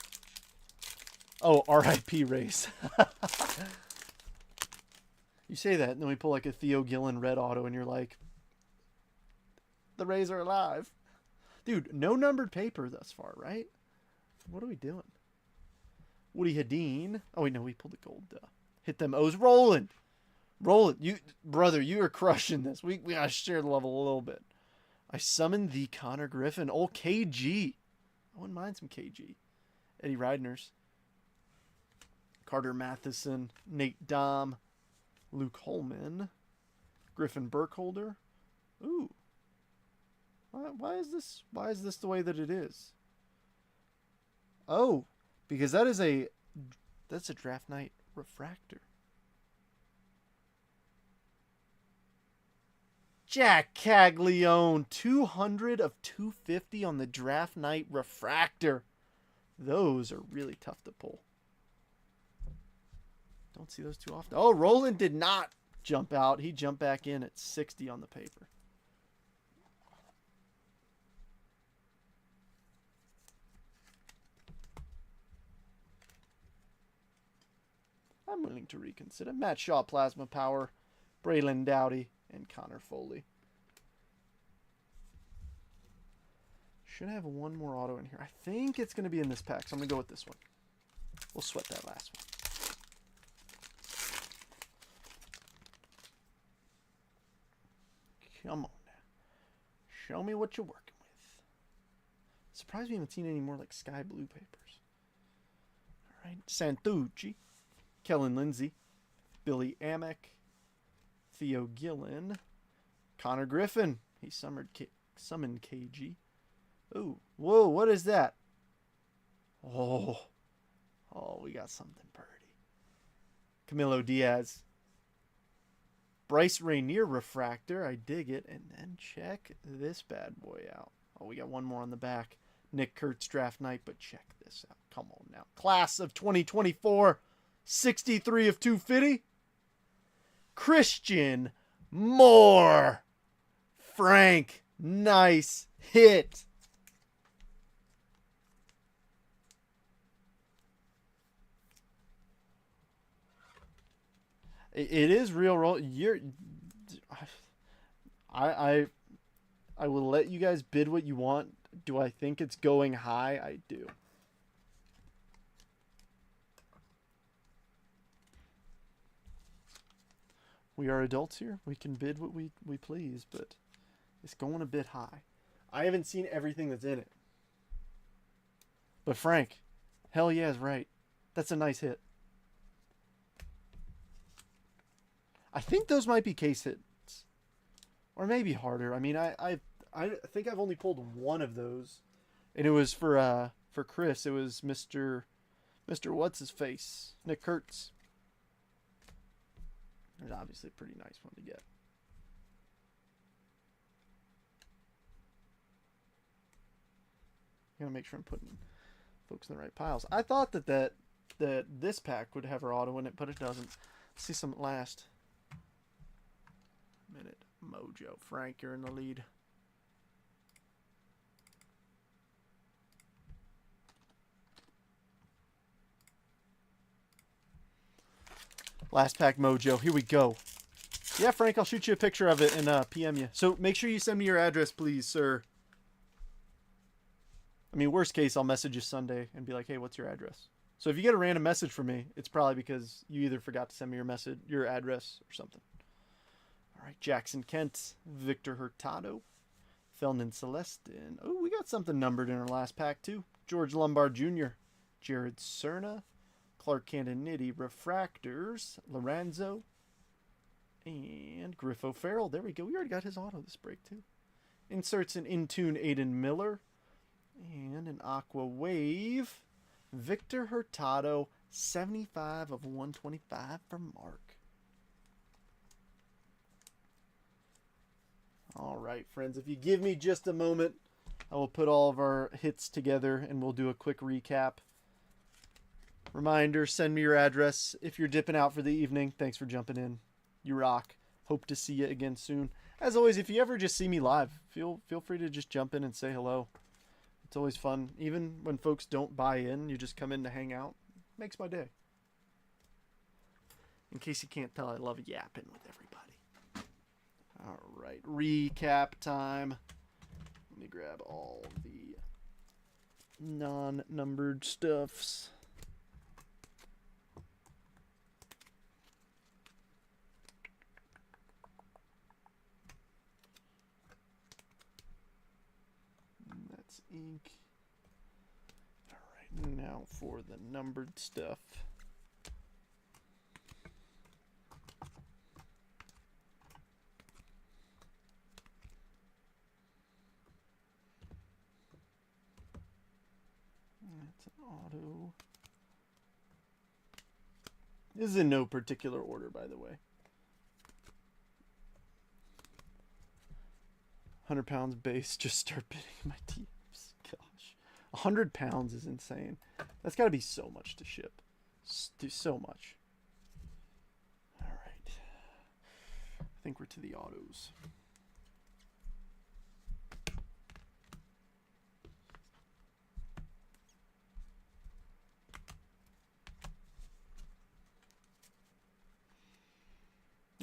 Oh, RIP Race. You say that, and then we pull like a Theo Gillen red auto, and you're like, the Rays are alive. Dude, no numbered paper thus far, right? What are we doing? Woody Hadeen. Oh, wait, no, we pulled the gold. Hit them O's. Rolling. You, brother, you are crushing this. We gotta share the level a little bit. I summoned the Connor Griffin. Old KG. I wouldn't mind some KG. Eddie Reidners. Carter Matheson. Nate Dom. Luke Holman. Griffin Burkholder. Ooh. Why is this the way that it is? Oh, because that's a draft night refractor. Jack Caglione, 200 of 250 on the draft night refractor. Those are really tough to pull. Don't see those too often. Oh, Roland did not jump out. He jumped back in at 60 on the paper. I'm willing to reconsider. Matt Shaw, Plasma Power, Braylon Dowdy, and Connor Foley. Should have one more auto in here. I think it's going to be in this pack, so I'm going to go with this one. We'll sweat that last one. Come on now. Show me what you're working with. Surprised we haven't seen any more like sky blue papers. All right. Santucci, Kellen Lindsay, Billy Amick, Theo Gillen, Connor Griffin. He summoned KG. Ooh, whoa, what is that? Oh, we got something pretty. Camilo Diaz. Bryce Rainier refractor. I dig it. And then check this bad boy out. Oh, we got one more on the back. Nick Kurtz draft night, but check this out. Come on now. Class of 2024. 63 of 250. Christian Moore. Frank. Nice hit. It is real roll. I will let you guys bid what you want. Do I think it's going high? I do. We are adults here. We can bid what we please, but it's going a bit high. I haven't seen everything that's in it. But Frank, hell yeah is right. That's a nice hit. I think those might be case hits. Or maybe harder. I mean, I think I've only pulled one of those. And it was for Chris. It was Mr. What's his face? Nick Kurtz. It's obviously a pretty nice one to get. Gotta make sure I'm putting folks in the right piles. I thought that this pack would have her auto in it, but it doesn't. Let's see some last minute mojo. Frank, you're in the lead. Last pack mojo. Here we go. Yeah, Frank, I'll shoot you a picture of it and PM you. So make sure you send me your address, please, sir. I mean, worst case, I'll message you Sunday and be like, hey, what's your address? So if you get a random message from me, it's probably because you either forgot to send me your address or something. All right, Jackson Kent, Victor Hurtado, Felnin Celestin. Oh, we got something numbered in our last pack, too. George Lombard Jr., Jared Cerna, Clark Candoniti, Refractors, Lorenzo, and Griffo Farrell. There we go. We already got his auto this break, too. Inserts an in-tune Aiden Miller, and an Aqua Wave. Victor Hurtado, 75 of 125 for Mark. All right, friends, if you give me just a moment, I will put all of our hits together and we'll do a quick recap. Reminder, send me your address if you're dipping out for the evening. Thanks for jumping in. You rock. Hope to see you again soon. As always, if you ever just see me live, feel free to just jump in and say hello. It's always fun. Even when folks don't buy in, you just come in to hang out. Makes my day. In case you can't tell, I love yapping with everybody. All right, recap time. Let me grab all the non-numbered stuffs. That's ink. All right, now for the numbered stuff. auto. This is in no particular order, by the way. 100 pounds base. Just start bidding my teams. Gosh. 100 pounds is insane. That's got to be so much to ship. So much. All right. I think we're to the autos.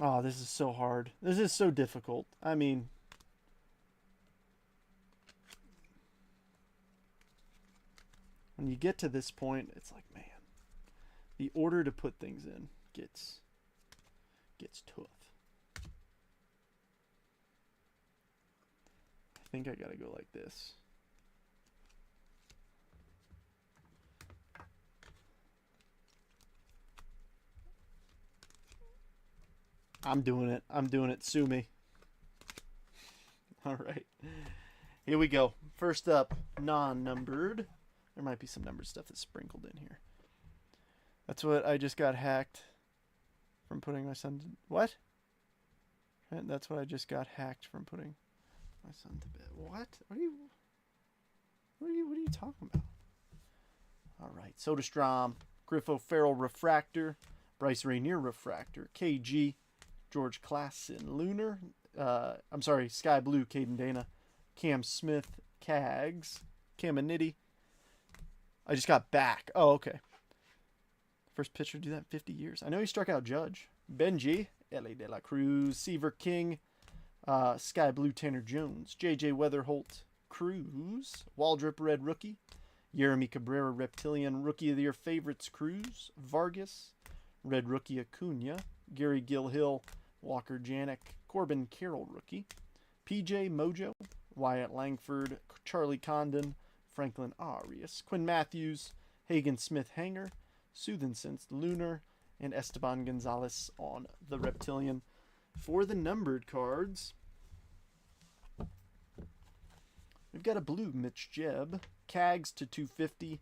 Oh, this is so hard. This is so difficult. I mean, when you get to this point, it's like, man, the order to put things in gets tough. I think I gotta go like this. I'm doing it. I'm doing it. Sue me. All right. Here we go. First up, non-numbered. There might be some numbered stuff that's sprinkled in here. That's what I just got hacked from putting my son to... What? That's what I just got hacked from putting my son to bed. What? What are you talking about? All right. Soderstrom, Griffo Farrell Refractor, Bryce Rainier Refractor, KG, George Klassen Lunar, I'm sorry, Sky Blue, Caden Dana, Cam Smith, Cags, Caminiti. I just got back. Oh, okay. First pitcher to do that in 50 years. I know he struck out Judge. Benji, L.A. De La Cruz, Seaver King, Sky Blue Tanner Jones, J.J. Weatherholt, Cruz, Waldrop Red Rookie, Yeremy Cabrera Reptilian Rookie of the Year Favorites Cruz, Vargas, Red Rookie Acuna, Gary Gilhill, Walker Janik, Corbin Carroll Rookie, PJ Mojo, Wyatt Langford, Charlie Condon, Franklin Arias, Quinn Matthews, Hagen Smith Hanger, Southensense Lunar, and Esteban Gonzalez on the Reptilian. For the numbered cards, we've got a blue Mitch Jebb, Cags to 250,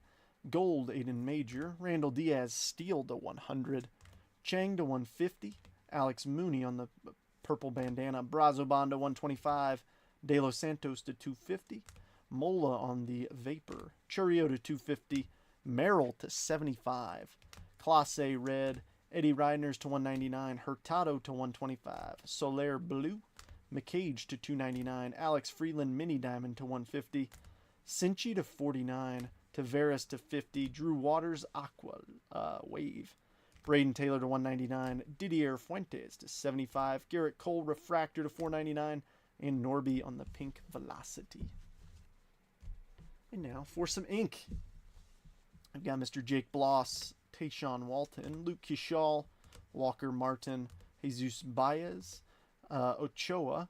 gold Aiden Major, Randall Diaz steel to 100, Chang to 150, Alex Mooney on the purple bandana, Brazoban to 125, De Los Santos to 250, Mola on the Vapor, Churio to 250, Merrill to 75, Clase red, Eddie Reidners to 199, Hurtado to 125, Soler blue, McCage to 299, Alex Freeland mini diamond to 150, Cinchi to 49, Tavares to 50, Drew Waters aqua wave, Braden Taylor to 199, Didier Fuentes to 75, Garrett Cole refractor to 499, and Norby on the pink velocity. And now for some ink. I've got Mr. Jake Bloss, Tayshawn Walton, Luke Kishal, Walker Martin, Jesus Baez, Ochoa,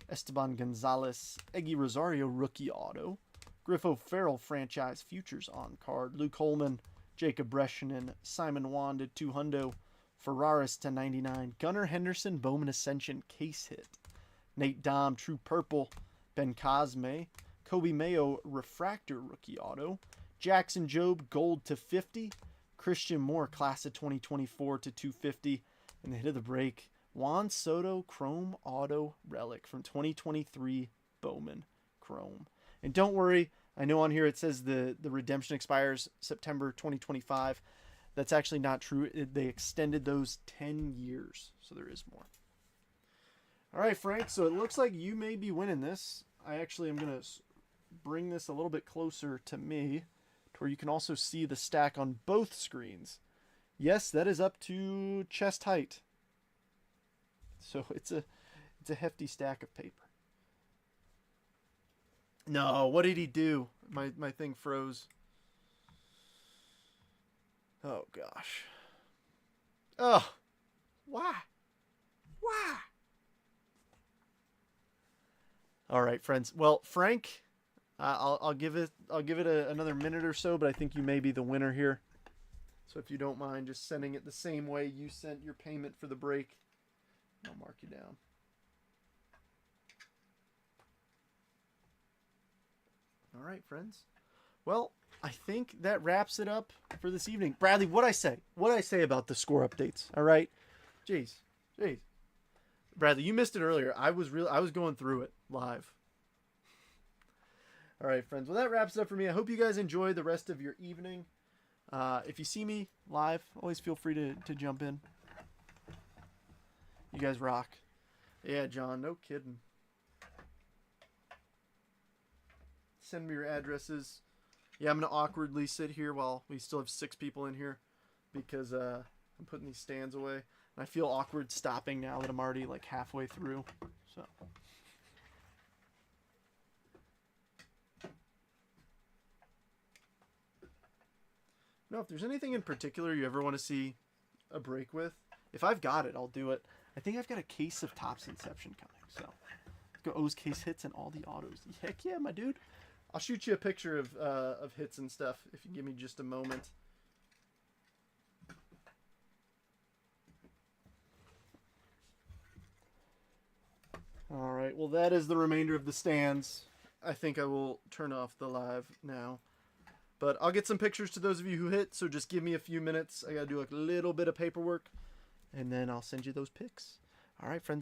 Esteban Gonzalez, Eggy Rosario rookie auto, Griffo Farrell franchise futures on card, Luke Holman, Jacob Breschanen, Simon Wan to 200, Ferraris to 99, Gunnar Henderson Bowman Ascension case hit, Nate Dom True Purple, Ben Cosme, Kobe Mayo refractor rookie auto, Jackson Jobe gold to 50, Christian Moore class of 2024 to 250, and the hit of the break, Juan Soto chrome auto relic from 2023 Bowman chrome. And don't worry, I know on here it says the redemption expires September 2025. That's actually not true. They extended those 10 years, so there is more. All right, Frank, so it looks like you may be winning this. I actually am going to bring this a little bit closer to me, to where you can also see the stack on both screens. Yes, that is up to chest height. So it's a hefty stack of paper. No, what did he do? My thing froze. Oh gosh. Oh, why? Why? All right, friends. Well, Frank, I'll give it another minute or so, but I think you may be the winner here. So if you don't mind just sending it the same way you sent your payment for the break, I'll mark you down. All right, friends. Well, I think that wraps it up for this evening. Bradley, what'd I say? What'd I say about the score updates? All right. Jeez. Bradley, you missed it earlier. I was going through it live. All right, friends. Well, that wraps it up for me. I hope you guys enjoy the rest of your evening. If you see me live, always feel free to jump in. You guys rock. Yeah, John, no kidding. Send me your addresses. Yeah, I'm going to awkwardly sit here while we still have 6 people in here because I'm putting these stands away. And I feel awkward stopping now that I'm already like halfway through. So. No, if there's anything in particular you ever want to see a break with, if I've got it, I'll do it. I think I've got a case of Topps Inception coming, so let's go O's case hits and all the autos. Heck yeah, my dude. I'll shoot you a picture of hits and stuff if you give me just a moment. All right, well, that is the remainder of the stands. I think I will turn off the live now. But I'll get some pictures to those of you who hit, so just give me a few minutes. I got to do a little bit of paperwork, and then I'll send you those pics. All right, friends.